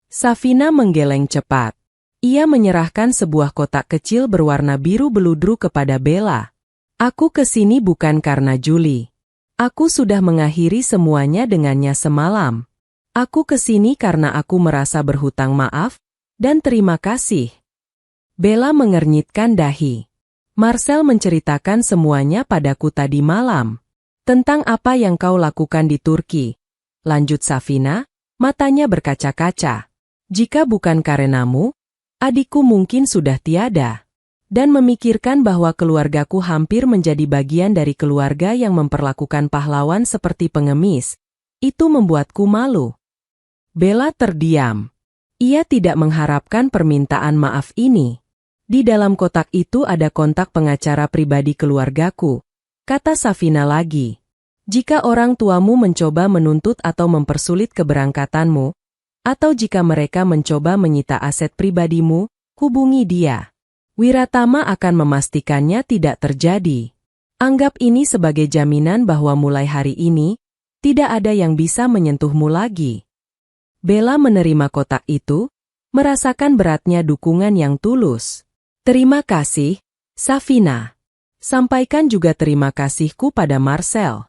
Safina menggeleng cepat. Ia menyerahkan sebuah kotak kecil berwarna biru beludru kepada Bella. "Aku ke sini bukan karena Juli. Aku sudah mengakhiri semuanya dengannya semalam. Aku ke sini karena aku merasa berhutang maaf dan terima kasih." Bella mengernyitkan dahi. "Marcel menceritakan semuanya padaku tadi malam. Tentang apa yang kau lakukan di Turki," lanjut Safina, matanya berkaca-kaca. "Jika bukan karenamu, adikku mungkin sudah tiada. Dan memikirkan bahwa keluargaku hampir menjadi bagian dari keluarga yang memperlakukan pahlawan seperti pengemis, itu membuatku malu." Bella terdiam. Ia tidak mengharapkan permintaan maaf ini. "Di dalam kotak itu ada kontak pengacara pribadi keluargaku," kata Safina lagi. "Jika orang tuamu mencoba menuntut atau mempersulit keberangkatanmu, atau jika mereka mencoba menyita aset pribadimu, hubungi dia. Wiratama akan memastikannya tidak terjadi. Anggap ini sebagai jaminan bahwa mulai hari ini, tidak ada yang bisa menyentuhmu lagi." Bella menerima kotak itu, merasakan beratnya dukungan yang tulus. "Terima kasih, Safina. Sampaikan juga terima kasihku pada Marcel.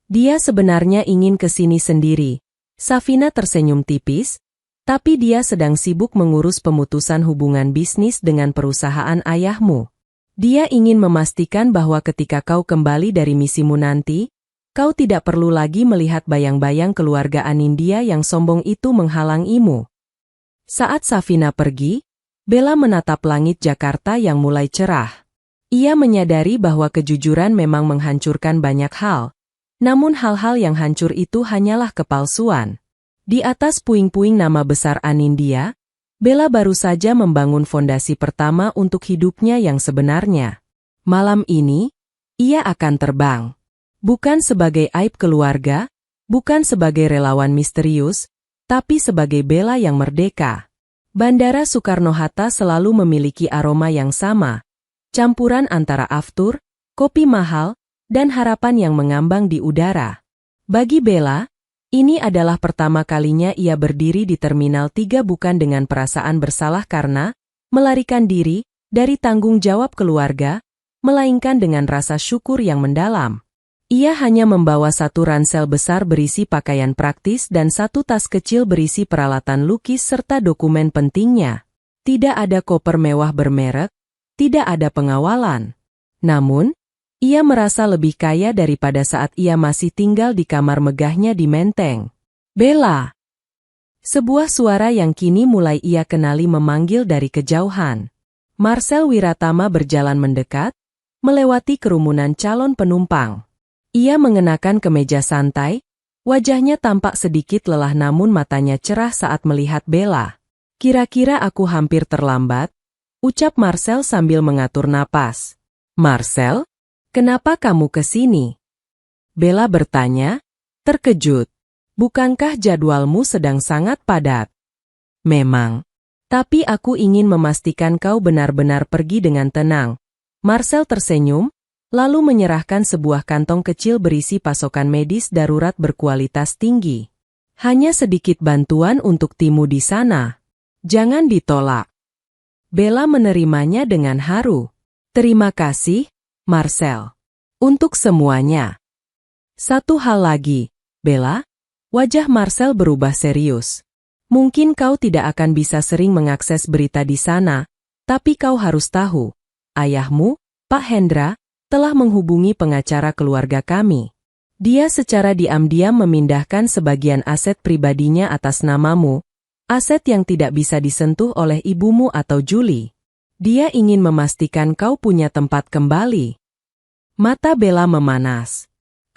Dia sebenarnya ingin ke sini sendiri." Safina tersenyum tipis, "tapi dia sedang sibuk mengurus pemutusan hubungan bisnis dengan perusahaan ayahmu. Dia ingin memastikan bahwa ketika kau kembali dari misimu nanti, Kau tidak perlu lagi melihat bayang-bayang keluarga Anindya yang sombong itu menghalangimu. Saat Safina pergi, Bella menatap langit Jakarta yang mulai cerah. Ia menyadari bahwa kejujuran memang menghancurkan banyak hal, namun hal-hal yang hancur itu hanyalah kepalsuan. Di atas puing-puing nama besar Anindya, Bella baru saja membangun fondasi pertama untuk hidupnya yang sebenarnya. Malam ini, ia akan terbang. Bukan sebagai aib keluarga, bukan sebagai relawan misterius, tapi sebagai Bella yang merdeka. Bandara Soekarno-Hatta selalu memiliki aroma yang sama, campuran antara aftur, kopi mahal, dan harapan yang mengambang di udara. Bagi Bella, ini adalah pertama kalinya ia berdiri di Terminal 3 bukan dengan perasaan bersalah karena melarikan diri dari tanggung jawab keluarga, melainkan dengan rasa syukur yang mendalam. Ia hanya membawa satu ransel besar berisi pakaian praktis dan satu tas kecil berisi peralatan lukis serta dokumen pentingnya. Tidak ada koper mewah bermerek, tidak ada pengawalan. Namun, ia merasa lebih kaya daripada saat ia masih tinggal di kamar megahnya di Menteng. Bella! Sebuah suara yang kini mulai ia kenali memanggil dari kejauhan. Marcel Wiratama berjalan mendekat, melewati kerumunan calon penumpang. Ia mengenakan kemeja santai, wajahnya tampak sedikit lelah namun matanya cerah saat melihat Bella. Kira-kira aku hampir terlambat, ucap Marcel sambil mengatur napas. Marcel? Kenapa kamu ke sini? Bella bertanya, terkejut. Bukankah jadwalmu sedang sangat padat? Memang. Tapi aku ingin memastikan kau benar-benar pergi dengan tenang. Marcel tersenyum, lalu menyerahkan sebuah kantong kecil berisi pasokan medis darurat berkualitas tinggi. Hanya sedikit bantuan untuk timmu di sana. Jangan ditolak. Bella menerimanya dengan haru. Terima kasih, Marcel. Untuk semuanya. Satu hal lagi, Bella. Wajah Marcel berubah serius. Mungkin kau tidak akan bisa sering mengakses berita di sana, tapi kau harus tahu. Ayahmu, Pak Hendra, telah menghubungi pengacara keluarga kami. Dia secara diam-diam memindahkan sebagian aset pribadinya atas namamu, aset yang tidak bisa disentuh oleh ibumu atau Julie. Dia ingin memastikan kau punya tempat kembali. Mata Bella memanas.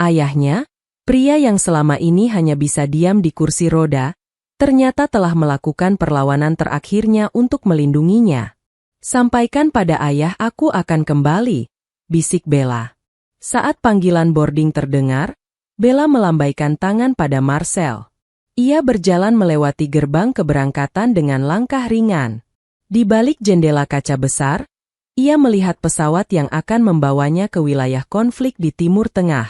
Ayahnya, pria yang selama ini hanya bisa diam di kursi roda, ternyata telah melakukan perlawanan terakhirnya untuk melindunginya. Sampaikan pada ayah aku akan kembali, bisik Bella. Saat panggilan boarding terdengar, Bella melambaikan tangan pada Marcel. Ia berjalan melewati gerbang keberangkatan dengan langkah ringan. Di balik jendela kaca besar, ia melihat pesawat yang akan membawanya ke wilayah konflik di Timur Tengah.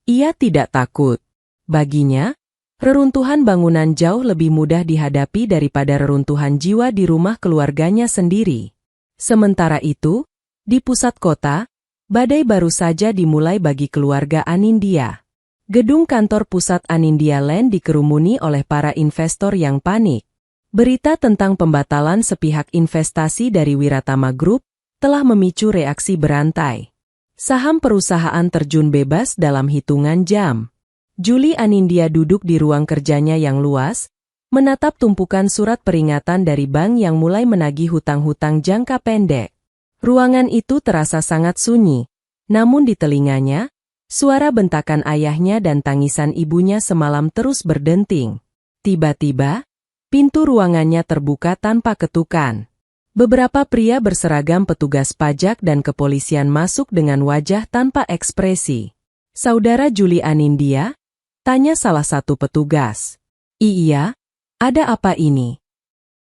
Ia tidak takut. Baginya, reruntuhan bangunan jauh lebih mudah dihadapi daripada reruntuhan jiwa di rumah keluarganya sendiri. Sementara itu, di pusat kota, badai baru saja dimulai bagi keluarga Anindya. Gedung kantor pusat Anindya Land dikerumuni oleh para investor yang panik. Berita tentang pembatalan sepihak investasi dari Wiratama Group telah memicu reaksi berantai. Saham perusahaan terjun bebas dalam hitungan jam. Julie Anindya duduk di ruang kerjanya yang luas, menatap tumpukan surat peringatan dari bank yang mulai menagih hutang-hutang jangka pendek. Ruangan itu terasa sangat sunyi, namun di telinganya, suara bentakan ayahnya dan tangisan ibunya semalam terus berdenting. Tiba-tiba, pintu ruangannya terbuka tanpa ketukan. Beberapa pria berseragam petugas pajak dan kepolisian masuk dengan wajah tanpa ekspresi. Saudara Julie Anindya? Tanya salah satu petugas. Iya, ada apa ini?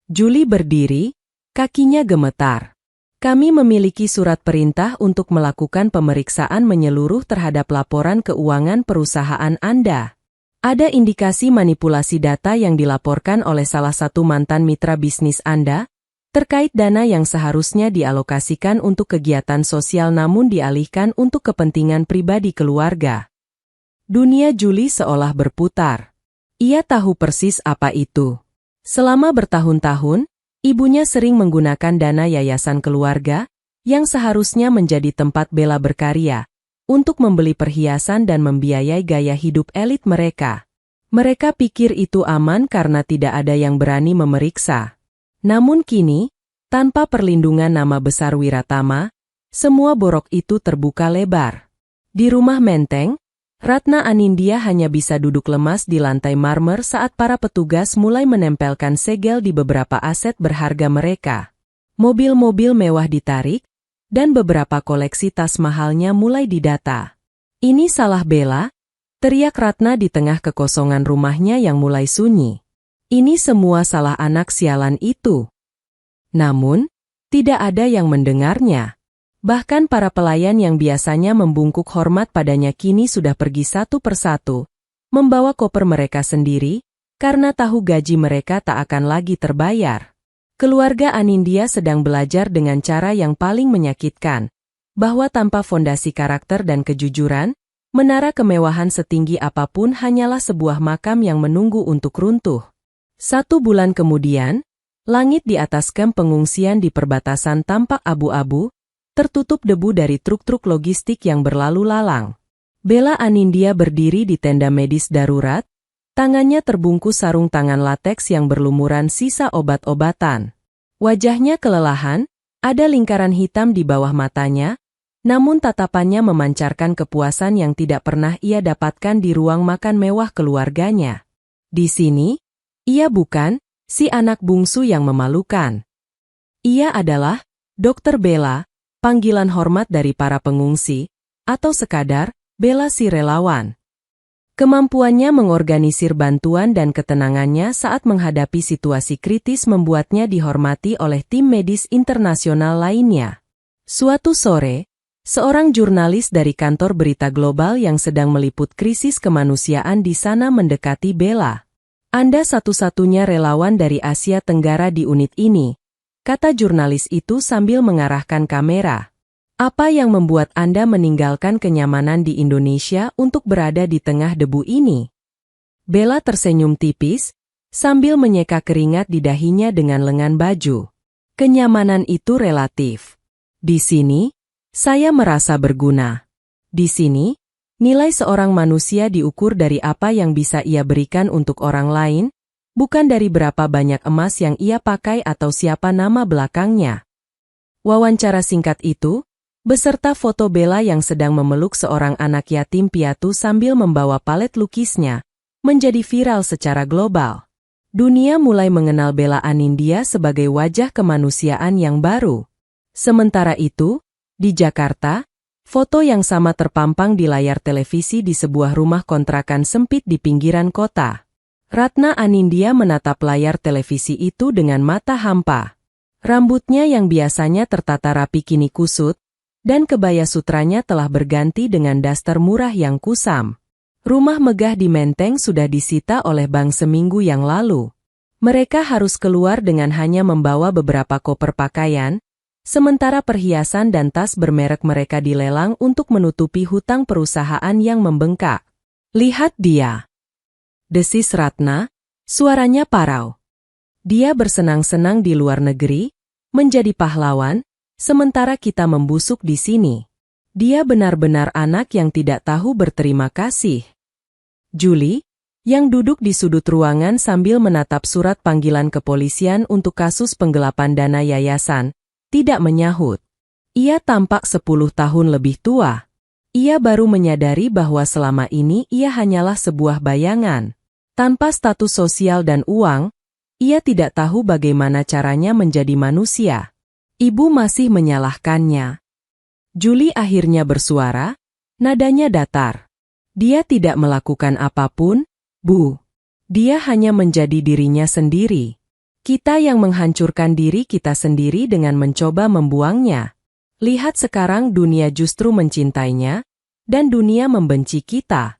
Julie berdiri, kakinya gemetar. Kami memiliki surat perintah untuk melakukan pemeriksaan menyeluruh terhadap laporan keuangan perusahaan Anda. Ada indikasi manipulasi data yang dilaporkan oleh salah satu mantan mitra bisnis Anda, terkait dana yang seharusnya dialokasikan untuk kegiatan sosial namun dialihkan untuk kepentingan pribadi keluarga. Dunia Julie seolah berputar. Ia tahu persis apa itu. Selama bertahun-tahun, ibunya sering menggunakan dana yayasan keluarga, yang seharusnya menjadi tempat Bella berkarya, untuk membeli perhiasan dan membiayai gaya hidup elit mereka. Mereka pikir itu aman karena tidak ada yang berani memeriksa. Namun kini, tanpa perlindungan nama besar Wiratama, semua borok itu terbuka lebar. Di rumah Menteng, Ratna Anindya hanya bisa duduk lemas di lantai marmer saat para petugas mulai menempelkan segel di beberapa aset berharga mereka. Mobil-mobil mewah ditarik, dan beberapa koleksi tas mahalnya mulai didata. "Ini salah Bella," teriak Ratna di tengah kekosongan rumahnya yang mulai sunyi. "Ini semua salah anak sialan itu." Namun, tidak ada yang mendengarnya. Bahkan para pelayan yang biasanya membungkuk hormat padanya kini sudah pergi satu persatu, membawa koper mereka sendiri, karena tahu gaji mereka tak akan lagi terbayar. Keluarga Anindya sedang belajar dengan cara yang paling menyakitkan, bahwa tanpa fondasi karakter dan kejujuran, menara kemewahan setinggi apapun hanyalah sebuah makam yang menunggu untuk runtuh. 1 bulan kemudian, langit di atas kamp pengungsian di perbatasan tampak abu-abu, tertutup debu dari truk-truk logistik yang berlalu lalang. Bella Anindya berdiri di tenda medis darurat, tangannya terbungkus sarung tangan lateks yang berlumuran sisa obat-obatan. Wajahnya kelelahan, ada lingkaran hitam di bawah matanya, namun tatapannya memancarkan kepuasan yang tidak pernah ia dapatkan di ruang makan mewah keluarganya. Di sini, ia bukan si anak bungsu yang memalukan. Ia adalah Dr. Bella, panggilan hormat dari para pengungsi, atau sekadar Bella si relawan. Kemampuannya mengorganisir bantuan dan ketenangannya saat menghadapi situasi kritis membuatnya dihormati oleh tim medis internasional lainnya. Suatu sore, seorang jurnalis dari kantor berita global yang sedang meliput krisis kemanusiaan di sana mendekati Bella. "Anda satu-satunya relawan dari Asia Tenggara di unit ini," kata jurnalis itu sambil mengarahkan kamera. "Apa yang membuat Anda meninggalkan kenyamanan di Indonesia untuk berada di tengah debu ini?" Bella tersenyum tipis, sambil menyeka keringat di dahinya dengan lengan baju. "Kenyamanan itu relatif. Di sini, saya merasa berguna. Di sini, nilai seorang manusia diukur dari apa yang bisa ia berikan untuk orang lain, bukan dari berapa banyak emas yang ia pakai atau siapa nama belakangnya." Wawancara singkat itu, beserta foto Bella yang sedang memeluk seorang anak yatim piatu sambil membawa palet lukisnya, menjadi viral secara global. Dunia mulai mengenal Bella Anindya sebagai wajah kemanusiaan yang baru. Sementara itu, di Jakarta, foto yang sama terpampang di layar televisi di sebuah rumah kontrakan sempit di pinggiran kota. Ratna Anindya menatap layar televisi itu dengan mata hampa. Rambutnya yang biasanya tertata rapi kini kusut, dan kebaya sutranya telah berganti dengan daster murah yang kusam. Rumah megah di Menteng sudah disita oleh bank seminggu yang lalu. Mereka harus keluar dengan hanya membawa beberapa koper pakaian, sementara perhiasan dan tas bermerek mereka dilelang untuk menutupi hutang perusahaan yang membengkak. "Lihat dia," desis Ratna, suaranya parau. "Dia bersenang-senang di luar negeri, menjadi pahlawan, sementara kita membusuk di sini. Dia benar-benar anak yang tidak tahu berterima kasih." Julie, yang duduk di sudut ruangan sambil menatap surat panggilan kepolisian untuk kasus penggelapan dana yayasan, tidak menyahut. Ia tampak 10 tahun lebih tua. Ia baru menyadari bahwa selama ini ia hanyalah sebuah bayangan. Tanpa status sosial dan uang, ia tidak tahu bagaimana caranya menjadi manusia. Ibu masih menyalahkannya. Julie akhirnya bersuara, nadanya datar. "Dia tidak melakukan apapun, Bu. Dia hanya menjadi dirinya sendiri. Kita yang menghancurkan diri kita sendiri dengan mencoba membuangnya. Lihat sekarang dunia justru mencintainya, dan dunia membenci kita."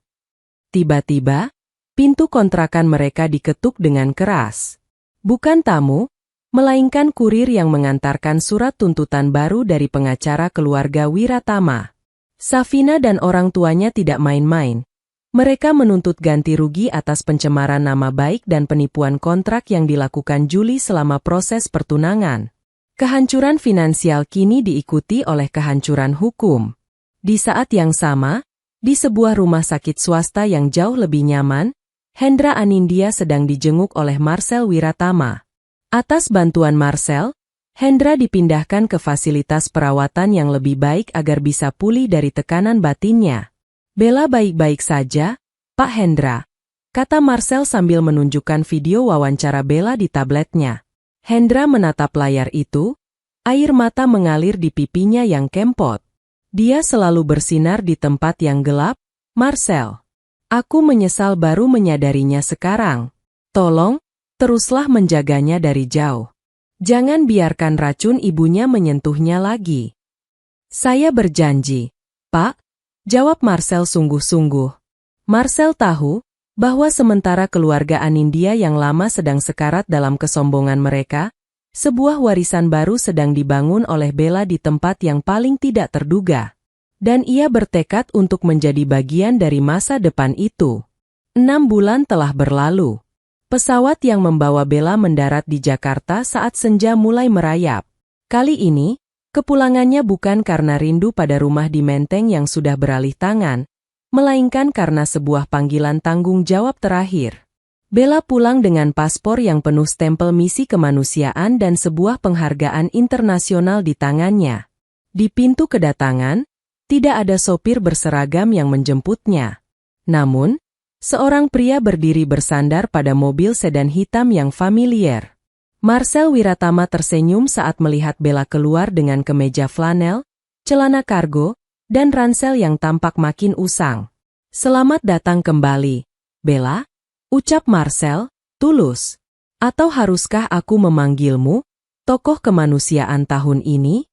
Tiba-tiba, pintu kontrakan mereka diketuk dengan keras. Bukan tamu, melainkan kurir yang mengantarkan surat tuntutan baru dari pengacara keluarga Wiratama. Safina dan orang tuanya tidak main-main. Mereka menuntut ganti rugi atas pencemaran nama baik dan penipuan kontrak yang dilakukan Julie selama proses pertunangan. Kehancuran finansial kini diikuti oleh kehancuran hukum. Di saat yang sama, di sebuah rumah sakit swasta yang jauh lebih nyaman, Hendra Anindya sedang dijenguk oleh Marcel Wiratama. Atas bantuan Marcel, Hendra dipindahkan ke fasilitas perawatan yang lebih baik agar bisa pulih dari tekanan batinnya. Bella baik-baik saja, Pak Hendra, kata Marcel sambil menunjukkan video wawancara Bella di tabletnya. Hendra menatap layar itu, air mata mengalir di pipinya yang kempot. Dia selalu bersinar di tempat yang gelap, Marcel. Aku menyesal baru menyadarinya sekarang. Tolong, teruslah menjaganya dari jauh. Jangan biarkan racun ibunya menyentuhnya lagi. Saya berjanji, Pak, jawab Marcel sungguh-sungguh. Marcel tahu bahwa sementara keluarga Anindya yang lama sedang sekarat dalam kesombongan mereka, sebuah warisan baru sedang dibangun oleh Bella di tempat yang paling tidak terduga. Dan ia bertekad untuk menjadi bagian dari masa depan itu. 6 bulan telah berlalu. Pesawat yang membawa Bella mendarat di Jakarta saat senja mulai merayap. Kali ini, kepulangannya bukan karena rindu pada rumah di Menteng yang sudah beralih tangan, melainkan karena sebuah panggilan tanggung jawab terakhir. Bella pulang dengan paspor yang penuh stempel misi kemanusiaan dan sebuah penghargaan internasional di tangannya. Di pintu kedatangan, tidak ada sopir berseragam yang menjemputnya. Namun, seorang pria berdiri bersandar pada mobil sedan hitam yang familiar. Marcel Wiratama tersenyum saat melihat Bella keluar dengan kemeja flanel, celana kargo, dan ransel yang tampak makin usang. Selamat datang kembali, Bella, ucap Marcel, tulus. Atau haruskah aku memanggilmu, tokoh kemanusiaan tahun ini?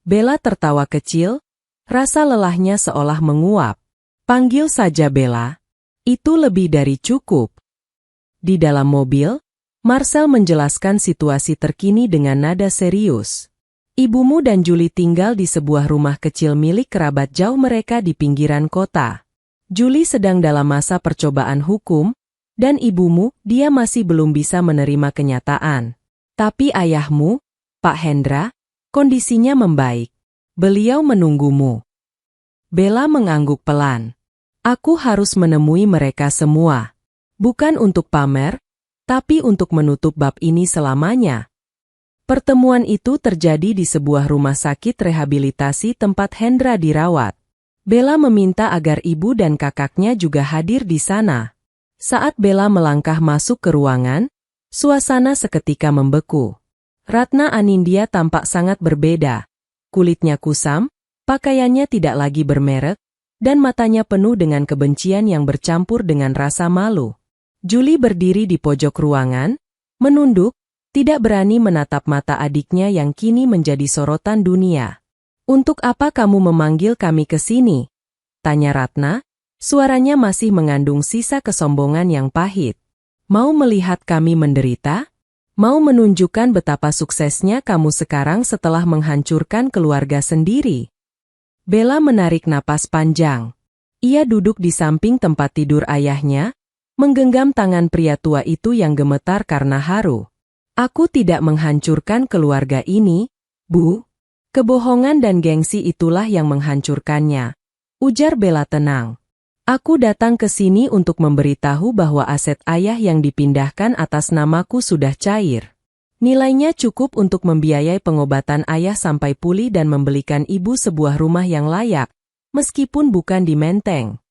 Bella tertawa kecil, rasa lelahnya seolah menguap. Panggil saja Bella. Itu lebih dari cukup. Di dalam mobil, Marcel menjelaskan situasi terkini dengan nada serius. Ibumu dan Julie tinggal di sebuah rumah kecil milik kerabat jauh mereka di pinggiran kota. Julie sedang dalam masa percobaan hukum, dan ibumu, dia masih belum bisa menerima kenyataan. Tapi ayahmu, Pak Hendra, kondisinya membaik. Beliau menunggumu. Bella mengangguk pelan. Aku harus menemui mereka semua. Bukan untuk pamer, tapi untuk menutup bab ini selamanya. Pertemuan itu terjadi di sebuah rumah sakit rehabilitasi tempat Hendra dirawat. Bella meminta agar ibu dan kakaknya juga hadir di sana. Saat Bella melangkah masuk ke ruangan, suasana seketika membeku. Ratna Anindya tampak sangat berbeda. Kulitnya kusam, pakaiannya tidak lagi bermerek, dan matanya penuh dengan kebencian yang bercampur dengan rasa malu. Julie berdiri di pojok ruangan, menunduk, tidak berani menatap mata adiknya yang kini menjadi sorotan dunia. Untuk apa kamu memanggil kami ke sini? Tanya Ratna, suaranya masih mengandung sisa kesombongan yang pahit. Mau melihat kami menderita? Mau menunjukkan betapa suksesnya kamu sekarang setelah menghancurkan keluarga sendiri? Bella menarik napas panjang. Ia duduk di samping tempat tidur ayahnya, menggenggam tangan pria tua itu yang gemetar karena haru. Aku tidak menghancurkan keluarga ini, Bu. Kebohongan dan gengsi itulah yang menghancurkannya, ujar Bella tenang. Aku datang ke sini untuk memberitahu bahwa aset ayah yang dipindahkan atas namaku sudah cair. Nilainya cukup untuk membiayai pengobatan ayah sampai pulih dan membelikan ibu sebuah rumah yang layak, meskipun bukan di Menteng.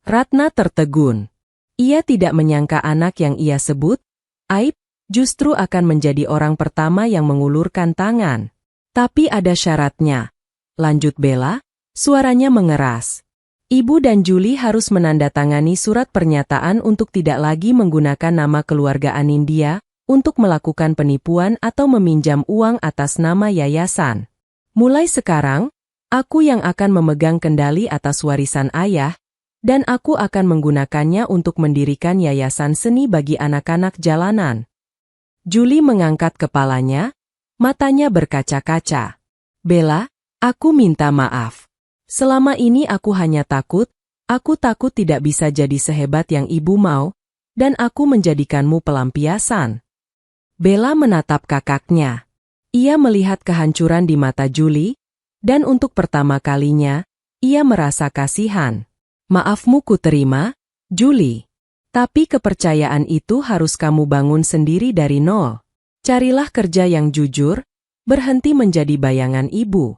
Ratna tertegun. Ia tidak menyangka anak yang ia sebut, Aib, justru akan menjadi orang pertama yang mengulurkan tangan. Tapi ada syaratnya, lanjut Bella, suaranya mengeras. Ibu dan Julie harus menandatangani surat pernyataan untuk tidak lagi menggunakan nama keluarga Anindya untuk melakukan penipuan atau meminjam uang atas nama yayasan. Mulai sekarang, aku yang akan memegang kendali atas warisan ayah, dan aku akan menggunakannya untuk mendirikan yayasan seni bagi anak-anak jalanan. Julie mengangkat kepalanya, matanya berkaca-kaca. Bella, aku minta maaf. Selama ini aku hanya takut, aku takut tidak bisa jadi sehebat yang ibu mau, dan aku menjadikanmu pelampiasan. Bella menatap kakaknya. Ia melihat kehancuran di mata Julie, dan untuk pertama kalinya, Ia merasa kasihan. Maafmu ku terima, Julie. Tapi kepercayaan itu harus kamu bangun sendiri dari nol. Carilah kerja yang jujur, berhenti menjadi bayangan ibu.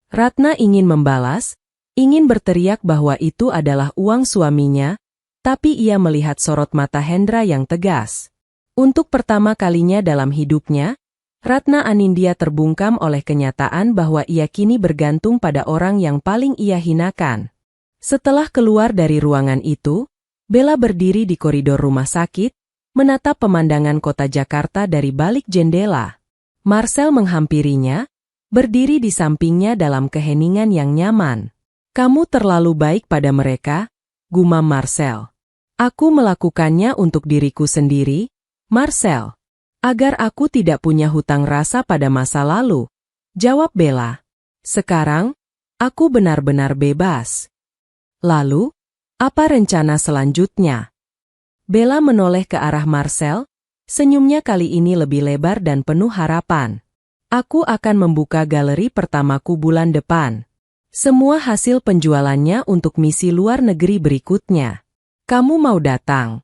Ratna ingin membalas, ingin berteriak bahwa itu adalah uang suaminya, tapi ia melihat sorot mata Hendra yang tegas. Untuk pertama kalinya dalam hidupnya, Ratna Anindya terbungkam oleh kenyataan bahwa ia kini bergantung pada orang yang paling ia hinakan. Setelah keluar dari ruangan itu, Bella berdiri di koridor rumah sakit, menatap pemandangan kota Jakarta dari balik jendela. Marcel menghampirinya, berdiri di sampingnya dalam keheningan yang nyaman. Kamu terlalu baik pada mereka, gumam Marcel. Aku melakukannya untuk diriku sendiri, Marcel. Agar aku tidak punya hutang rasa pada masa lalu, jawab Bella. Sekarang, aku benar-benar bebas. Lalu, apa rencana selanjutnya? Bella menoleh ke arah Marcel, senyumnya kali ini lebih lebar dan penuh harapan. Aku akan membuka galeri pertamaku bulan depan. Semua hasil penjualannya untuk misi luar negeri berikutnya. Kamu mau datang?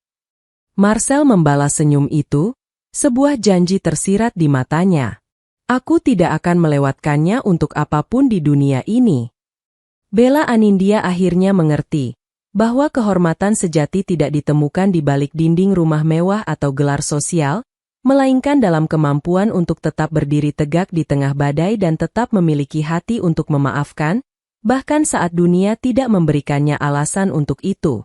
Marcel membalas senyum itu, sebuah janji tersirat di matanya. Aku tidak akan melewatkannya untuk apapun di dunia ini. Bella Anindya akhirnya mengerti bahwa kehormatan sejati tidak ditemukan di balik dinding rumah mewah atau gelar sosial, melainkan dalam kemampuan untuk tetap berdiri tegak di tengah badai dan tetap memiliki hati untuk memaafkan, bahkan saat dunia tidak memberikannya alasan untuk itu.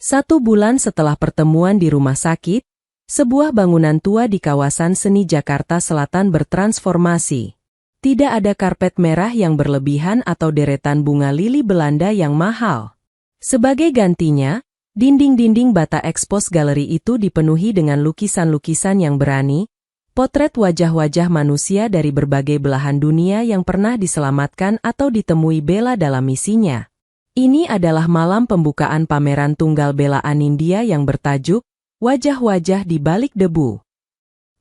1 bulan setelah pertemuan di rumah sakit, sebuah bangunan tua di kawasan seni Jakarta Selatan bertransformasi. Tidak ada karpet merah yang berlebihan atau deretan bunga lili Belanda yang mahal. Sebagai gantinya, dinding-dinding bata ekspos galeri itu dipenuhi dengan lukisan-lukisan yang berani, potret wajah-wajah manusia dari berbagai belahan dunia yang pernah diselamatkan atau ditemui Bella dalam misinya. Ini adalah malam pembukaan pameran tunggal Bella Anindya yang bertajuk Wajah-wajah di balik debu.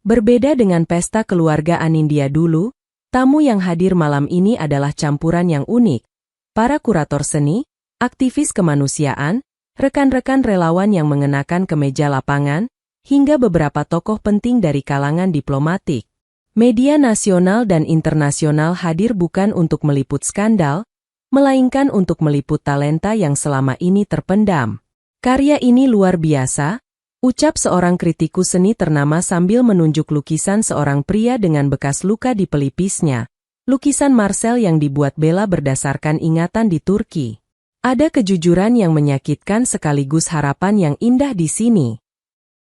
Berbeda dengan pesta keluarga Anindya dulu, tamu yang hadir malam ini adalah campuran yang unik. Para kurator seni, aktivis kemanusiaan, rekan-rekan relawan yang mengenakan kemeja lapangan, hingga beberapa tokoh penting dari kalangan diplomatik. Media nasional dan internasional hadir bukan untuk meliput skandal, melainkan untuk meliput talenta yang selama ini terpendam. Karya ini luar biasa, ucap seorang kritikus seni ternama sambil menunjuk lukisan seorang pria dengan bekas luka di pelipisnya. Lukisan Marcel yang dibuat Bella berdasarkan ingatan di Turki. Ada kejujuran yang menyakitkan sekaligus harapan yang indah di sini.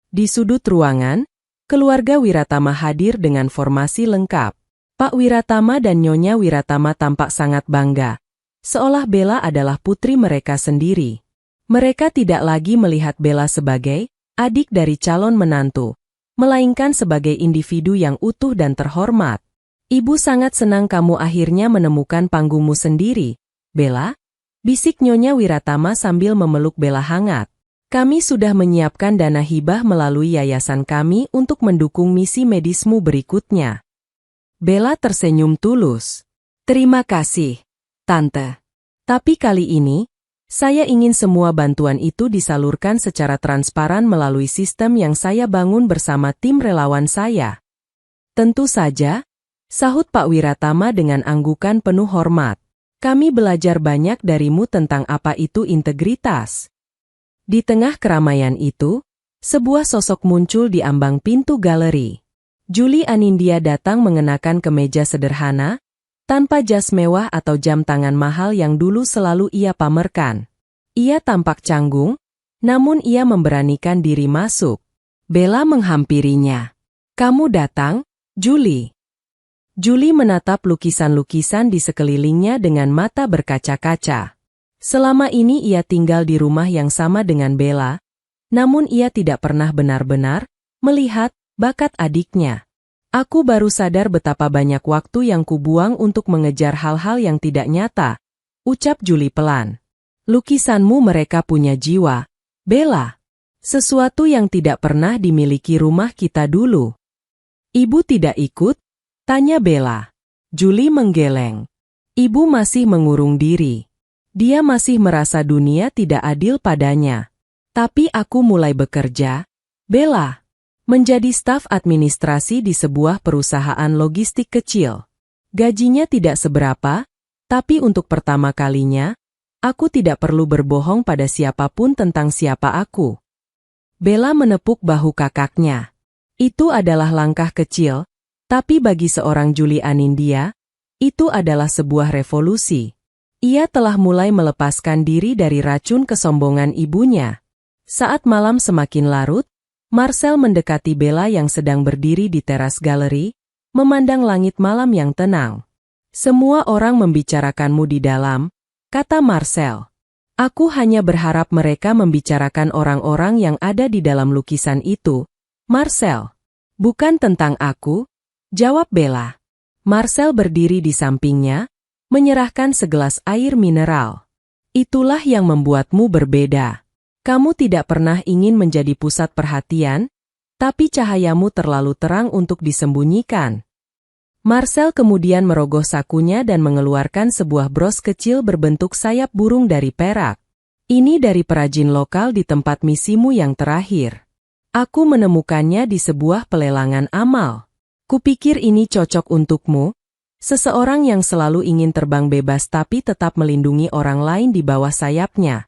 Di sudut ruangan, keluarga Wiratama hadir dengan formasi lengkap. Pak Wiratama dan Nyonya Wiratama tampak sangat bangga, seolah Bella adalah putri mereka sendiri. Mereka tidak lagi melihat Bella sebagai adik dari calon menantu, melainkan sebagai individu yang utuh dan terhormat. Ibu sangat senang kamu akhirnya menemukan panggungmu sendiri, Bella, bisik Nyonya Wiratama sambil memeluk Bella hangat. Kami sudah menyiapkan dana hibah melalui yayasan kami untuk mendukung misi medismu berikutnya. Bella tersenyum tulus. Terima kasih, Tante. Tapi kali ini, saya ingin semua bantuan itu disalurkan secara transparan melalui sistem yang saya bangun bersama tim relawan saya. Tentu saja, sahut Pak Wiratama dengan anggukan penuh hormat. Kami belajar banyak darimu tentang apa itu integritas. Di tengah keramaian itu, sebuah sosok muncul di ambang pintu galeri. Julie Anindya datang mengenakan kemeja sederhana, tanpa jas mewah atau jam tangan mahal yang dulu selalu ia pamerkan. Ia tampak canggung, namun ia memberanikan diri masuk. Bella menghampirinya. Kamu datang, Julie. Julie menatap lukisan-lukisan di sekelilingnya dengan mata berkaca-kaca. Selama ini ia tinggal di rumah yang sama dengan Bella, namun ia tidak pernah benar-benar melihat bakat adiknya. Aku baru sadar betapa banyak waktu yang kubuang untuk mengejar hal-hal yang tidak nyata, ucap Julie pelan. Lukisanmu mereka punya jiwa, Bella. Sesuatu yang tidak pernah dimiliki rumah kita dulu. Ibu tidak ikut? Tanya Bella. Julie menggeleng. Ibu masih mengurung diri. Dia masih merasa dunia tidak adil padanya. Tapi aku mulai bekerja, Bella, menjadi staf administrasi di sebuah perusahaan logistik kecil. Gajinya tidak seberapa, tapi untuk pertama kalinya, aku tidak perlu berbohong pada siapapun tentang siapa aku. Bella menepuk bahu kakaknya. Itu adalah langkah kecil, tapi bagi seorang Julie Anindya, itu adalah sebuah revolusi. Ia telah mulai melepaskan diri dari racun kesombongan ibunya. Saat malam semakin larut, Marcel mendekati Bella yang sedang berdiri di teras galeri, memandang langit malam yang tenang. Semua orang membicarakanmu di dalam, kata Marcel. Aku hanya berharap mereka membicarakan orang-orang yang ada di dalam lukisan itu, Marcel. Bukan tentang aku, jawab Bella. Marcel berdiri di sampingnya, menyerahkan segelas air mineral. Itulah yang membuatmu berbeda. Kamu tidak pernah ingin menjadi pusat perhatian, tapi cahayamu terlalu terang untuk disembunyikan. Marcel kemudian merogoh sakunya dan mengeluarkan sebuah bros kecil berbentuk sayap burung dari perak. Ini dari perajin lokal di tempat misimu yang terakhir. Aku menemukannya di sebuah pelelangan amal. Kupikir ini cocok untukmu, seseorang yang selalu ingin terbang bebas tapi tetap melindungi orang lain di bawah sayapnya.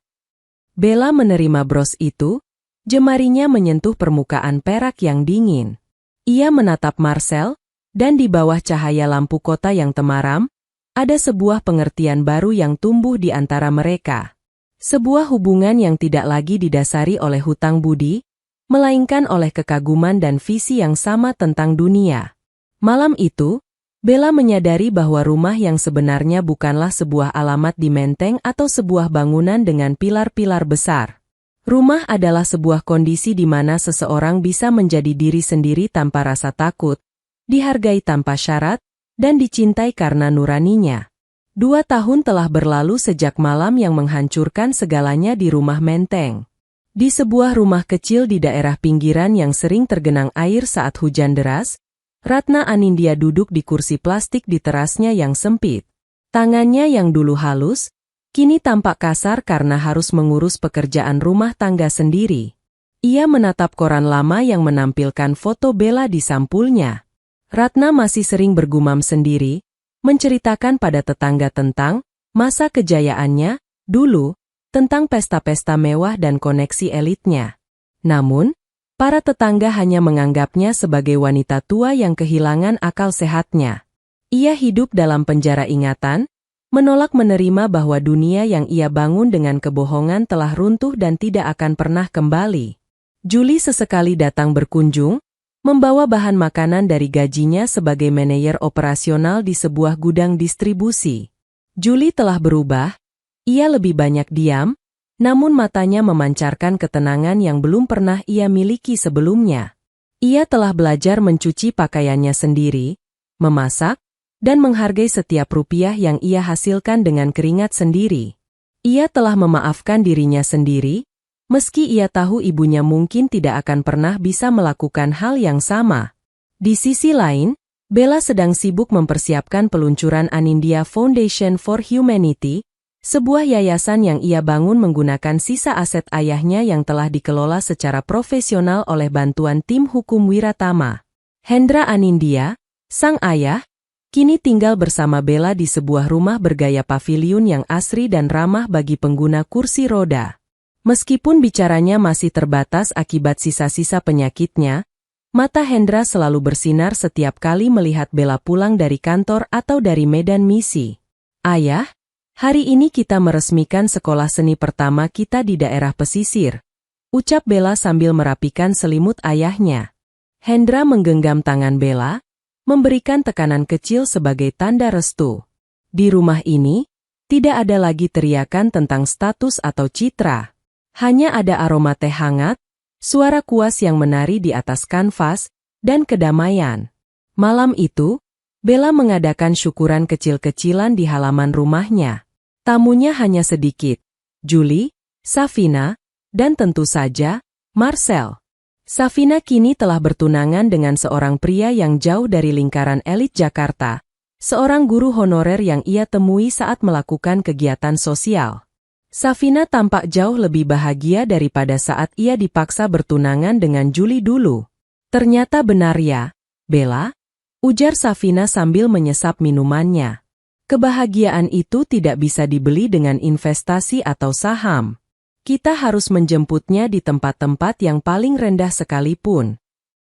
Bella menerima bros itu, jemarinya menyentuh permukaan perak yang dingin. Ia menatap Marcel, dan di bawah cahaya lampu kota yang temaram, ada sebuah pengertian baru yang tumbuh di antara mereka. Sebuah hubungan yang tidak lagi didasari oleh hutang budi, melainkan oleh kekaguman dan visi yang sama tentang dunia. Malam itu, Bella menyadari bahwa rumah yang sebenarnya bukanlah sebuah alamat di Menteng atau sebuah bangunan dengan pilar-pilar besar. Rumah adalah sebuah kondisi di mana seseorang bisa menjadi diri sendiri tanpa rasa takut, dihargai tanpa syarat, dan dicintai karena nuraninya. 2 tahun telah berlalu sejak malam yang menghancurkan segalanya di rumah Menteng. Di sebuah rumah kecil di daerah pinggiran yang sering tergenang air saat hujan deras, Ratna Anindya duduk di kursi plastik di terasnya yang sempit. Tangannya yang dulu halus, kini tampak kasar karena harus mengurus pekerjaan rumah tangga sendiri. Ia menatap koran lama yang menampilkan foto Bella di sampulnya. Ratna masih sering bergumam sendiri, menceritakan pada tetangga tentang masa kejayaannya dulu, tentang pesta-pesta mewah dan koneksi elitnya. Namun, para tetangga hanya menganggapnya sebagai wanita tua yang kehilangan akal sehatnya. Ia hidup dalam penjara ingatan, menolak menerima bahwa dunia yang ia bangun dengan kebohongan telah runtuh dan tidak akan pernah kembali. Julie sesekali datang berkunjung, membawa bahan makanan dari gajinya sebagai manajer operasional di sebuah gudang distribusi. Julie telah berubah, ia lebih banyak diam, namun matanya memancarkan ketenangan yang belum pernah ia miliki sebelumnya. Ia telah belajar mencuci pakaiannya sendiri, memasak, dan menghargai setiap rupiah yang ia hasilkan dengan keringat sendiri. Ia telah memaafkan dirinya sendiri, meski ia tahu ibunya mungkin tidak akan pernah bisa melakukan hal yang sama. Di sisi lain, Bella sedang sibuk mempersiapkan peluncuran Anindya Foundation for Humanity, sebuah yayasan yang ia bangun menggunakan sisa aset ayahnya yang telah dikelola secara profesional oleh bantuan tim hukum Wiratama. Hendra Anindya, sang ayah, kini tinggal bersama Bella di sebuah rumah bergaya paviliun yang asri dan ramah bagi pengguna kursi roda. Meskipun bicaranya masih terbatas akibat sisa-sisa penyakitnya, mata Hendra selalu bersinar setiap kali melihat Bella pulang dari kantor atau dari medan misi. Ayah, hari ini kita meresmikan sekolah seni pertama kita di daerah pesisir, ucap Bella sambil merapikan selimut ayahnya. Hendra menggenggam tangan Bella, memberikan tekanan kecil sebagai tanda restu. Di rumah ini, tidak ada lagi teriakan tentang status atau citra. Hanya ada aroma teh hangat, suara kuas yang menari di atas kanvas, dan kedamaian. Malam itu, Bella mengadakan syukuran kecil-kecilan di halaman rumahnya. Tamunya hanya sedikit, Julie, Safina, dan tentu saja, Marcel. Safina kini telah bertunangan dengan seorang pria yang jauh dari lingkaran elit Jakarta, seorang guru honorer yang ia temui saat melakukan kegiatan sosial. Safina tampak jauh lebih bahagia daripada saat ia dipaksa bertunangan dengan Julie dulu. Ternyata benar ya, Bella, ujar Safina sambil menyesap minumannya. Kebahagiaan itu tidak bisa dibeli dengan investasi atau saham. Kita harus menjemputnya di tempat-tempat yang paling rendah sekalipun.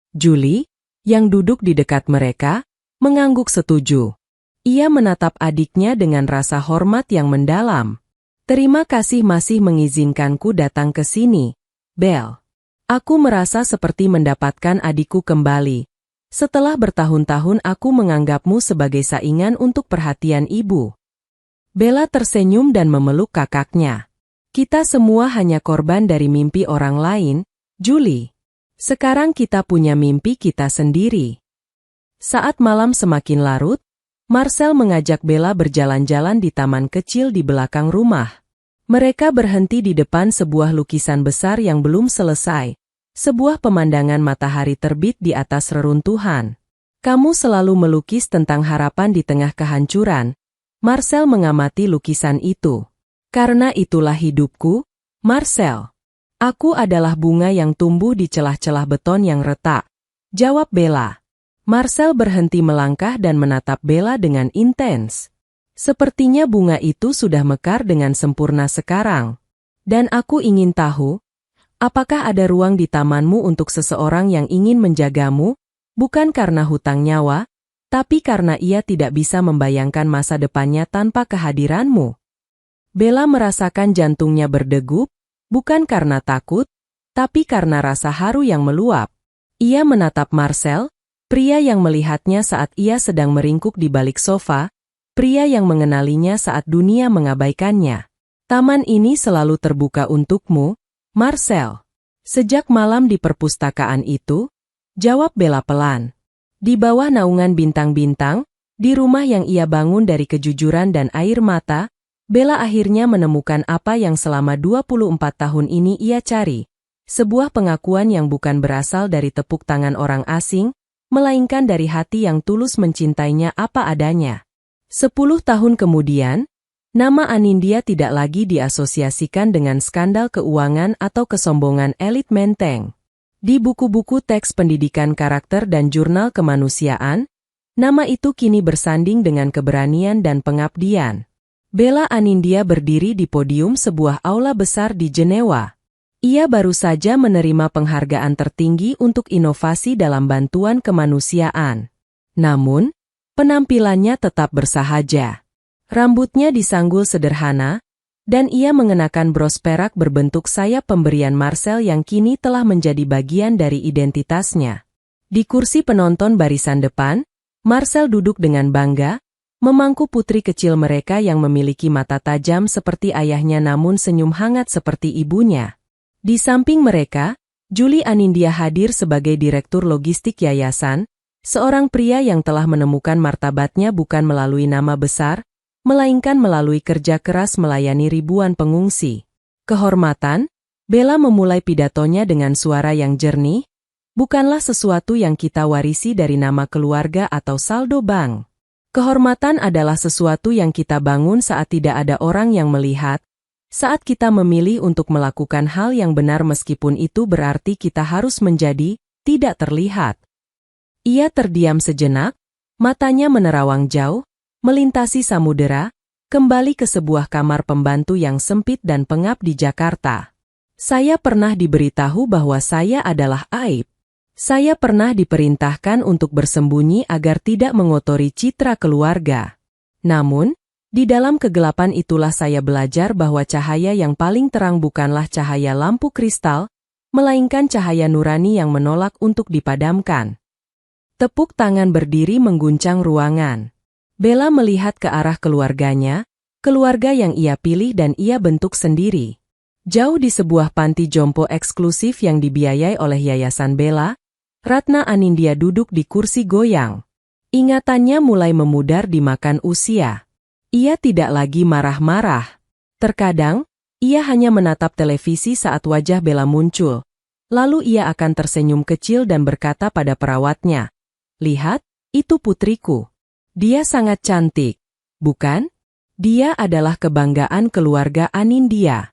Julie, yang duduk di dekat mereka, mengangguk setuju. Ia menatap adiknya dengan rasa hormat yang mendalam. Terima kasih masih mengizinkanku datang ke sini, Belle. Aku merasa seperti mendapatkan adikku kembali. Setelah bertahun-tahun aku menganggapmu sebagai saingan untuk perhatian ibu. Bella tersenyum dan memeluk kakaknya. Kita semua hanya korban dari mimpi orang lain, Julie. Sekarang kita punya mimpi kita sendiri. Saat malam semakin larut, Marcel mengajak Bella berjalan-jalan di taman kecil di belakang rumah. Mereka berhenti di depan sebuah lukisan besar yang belum selesai, sebuah pemandangan matahari terbit di atas reruntuhan. Kamu selalu melukis tentang harapan di tengah kehancuran. Marcel mengamati lukisan itu. Karena itulah hidupku, Marcel. Aku adalah bunga yang tumbuh di celah-celah beton yang retak, jawab Bella. Marcel berhenti melangkah dan menatap Bella dengan intens. Sepertinya bunga itu sudah mekar dengan sempurna sekarang. Dan aku ingin tahu, apakah ada ruang di tamanmu untuk seseorang yang ingin menjagamu, bukan karena hutang nyawa, tapi karena ia tidak bisa membayangkan masa depannya tanpa kehadiranmu? Bella merasakan jantungnya berdegup, bukan karena takut, tapi karena rasa haru yang meluap. Ia menatap Marcel, pria yang melihatnya saat ia sedang meringkuk di balik sofa, pria yang mengenalinya saat dunia mengabaikannya. Taman ini selalu terbuka untukmu, Marcel. Sejak malam di perpustakaan itu, jawab Bella pelan. Di bawah naungan bintang-bintang, di rumah yang ia bangun dari kejujuran dan air mata, Bella akhirnya menemukan apa yang selama 24 tahun ini ia cari. Sebuah pengakuan yang bukan berasal dari tepuk tangan orang asing, melainkan dari hati yang tulus mencintainya apa adanya. 10 tahun kemudian, nama Anindya tidak lagi diasosiasikan dengan skandal keuangan atau kesombongan elit Menteng. Di buku-buku teks pendidikan karakter dan jurnal kemanusiaan, nama itu kini bersanding dengan keberanian dan pengabdian. Bella Anindya berdiri di podium sebuah aula besar di Jenewa. Ia baru saja menerima penghargaan tertinggi untuk inovasi dalam bantuan kemanusiaan. Namun, penampilannya tetap bersahaja. Rambutnya disanggul sederhana, dan ia mengenakan bros perak berbentuk sayap pemberian Marcel yang kini telah menjadi bagian dari identitasnya. Di kursi penonton barisan depan, Marcel duduk dengan bangga, memangku putri kecil mereka yang memiliki mata tajam seperti ayahnya namun senyum hangat seperti ibunya. Di samping mereka, Julie Anindya hadir sebagai direktur logistik yayasan, seorang pria yang telah menemukan martabatnya bukan melalui nama besar, melainkan melalui kerja keras melayani ribuan pengungsi. Kehormatan, Bella memulai pidatonya dengan suara yang jernih, bukanlah sesuatu yang kita warisi dari nama keluarga atau saldo bank. Kehormatan adalah sesuatu yang kita bangun saat tidak ada orang yang melihat, saat kita memilih untuk melakukan hal yang benar meskipun itu berarti kita harus menjadi tidak terlihat. Ia terdiam sejenak, matanya menerawang jauh, melintasi samudera, kembali ke sebuah kamar pembantu yang sempit dan pengap di Jakarta. Saya pernah diberitahu bahwa saya adalah aib. Saya pernah diperintahkan untuk bersembunyi agar tidak mengotori citra keluarga. Namun, di dalam kegelapan itulah saya belajar bahwa cahaya yang paling terang bukanlah cahaya lampu kristal, melainkan cahaya nurani yang menolak untuk dipadamkan. Tepuk tangan berdiri mengguncang ruangan. Bella melihat ke arah keluarganya, keluarga yang ia pilih dan ia bentuk sendiri. Jauh di sebuah panti jompo eksklusif yang dibiayai oleh Yayasan Bella, Ratna Anindya duduk di kursi goyang. Ingatannya mulai memudar dimakan usia. Ia tidak lagi marah-marah. Terkadang, ia hanya menatap televisi saat wajah Bella muncul. Lalu ia akan tersenyum kecil dan berkata pada perawatnya, "Lihat, itu putriku." Dia sangat cantik, bukan? Dia adalah kebanggaan keluarga Anindya.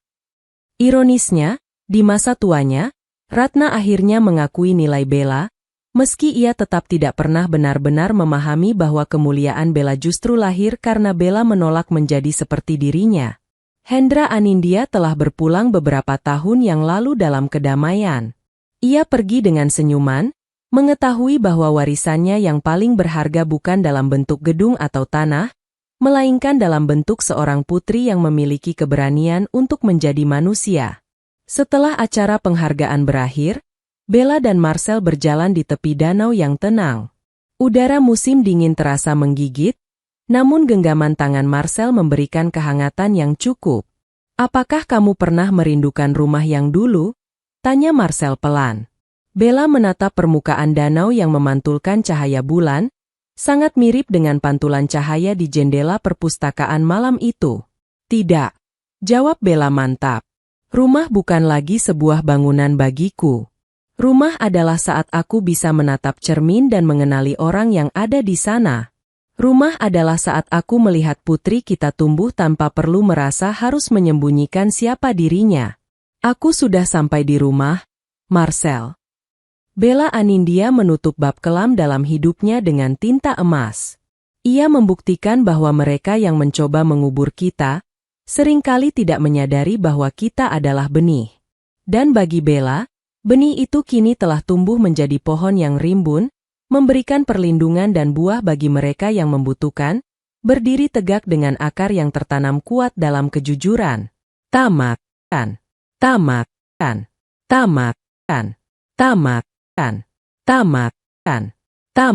Ironisnya, di masa tuanya, Ratna akhirnya mengakui nilai Bella, meski ia tetap tidak pernah benar-benar memahami bahwa kemuliaan Bella justru lahir karena Bella menolak menjadi seperti dirinya. Hendra Anindya telah berpulang beberapa tahun yang lalu dalam kedamaian. Ia pergi dengan senyuman, mengetahui bahwa warisannya yang paling berharga bukan dalam bentuk gedung atau tanah, melainkan dalam bentuk seorang putri yang memiliki keberanian untuk menjadi manusia. Setelah acara penghargaan berakhir, Bella dan Marcel berjalan di tepi danau yang tenang. Udara musim dingin terasa menggigit, namun genggaman tangan Marcel memberikan kehangatan yang cukup. "Apakah kamu pernah merindukan rumah yang dulu?" tanya Marcel pelan. Bella menatap permukaan danau yang memantulkan cahaya bulan, sangat mirip dengan pantulan cahaya di jendela perpustakaan malam itu. "Tidak," jawab Bella mantap. "Rumah bukan lagi sebuah bangunan bagiku. Rumah adalah saat aku bisa menatap cermin dan mengenali orang yang ada di sana. Rumah adalah saat aku melihat putri kita tumbuh tanpa perlu merasa harus menyembunyikan siapa dirinya. Aku sudah sampai di rumah, Marcel." Bella Anindya menutup bab kelam dalam hidupnya dengan tinta emas. Ia membuktikan bahwa mereka yang mencoba mengubur kita, seringkali tidak menyadari bahwa kita adalah benih. Dan bagi Bella, benih itu kini telah tumbuh menjadi pohon yang rimbun, memberikan perlindungan dan buah bagi mereka yang membutuhkan, berdiri tegak dengan akar yang tertanam kuat dalam kejujuran. Tamat, kan? Tamat, kan? Tamat, kan? Tamat, kan? Tamat, kan?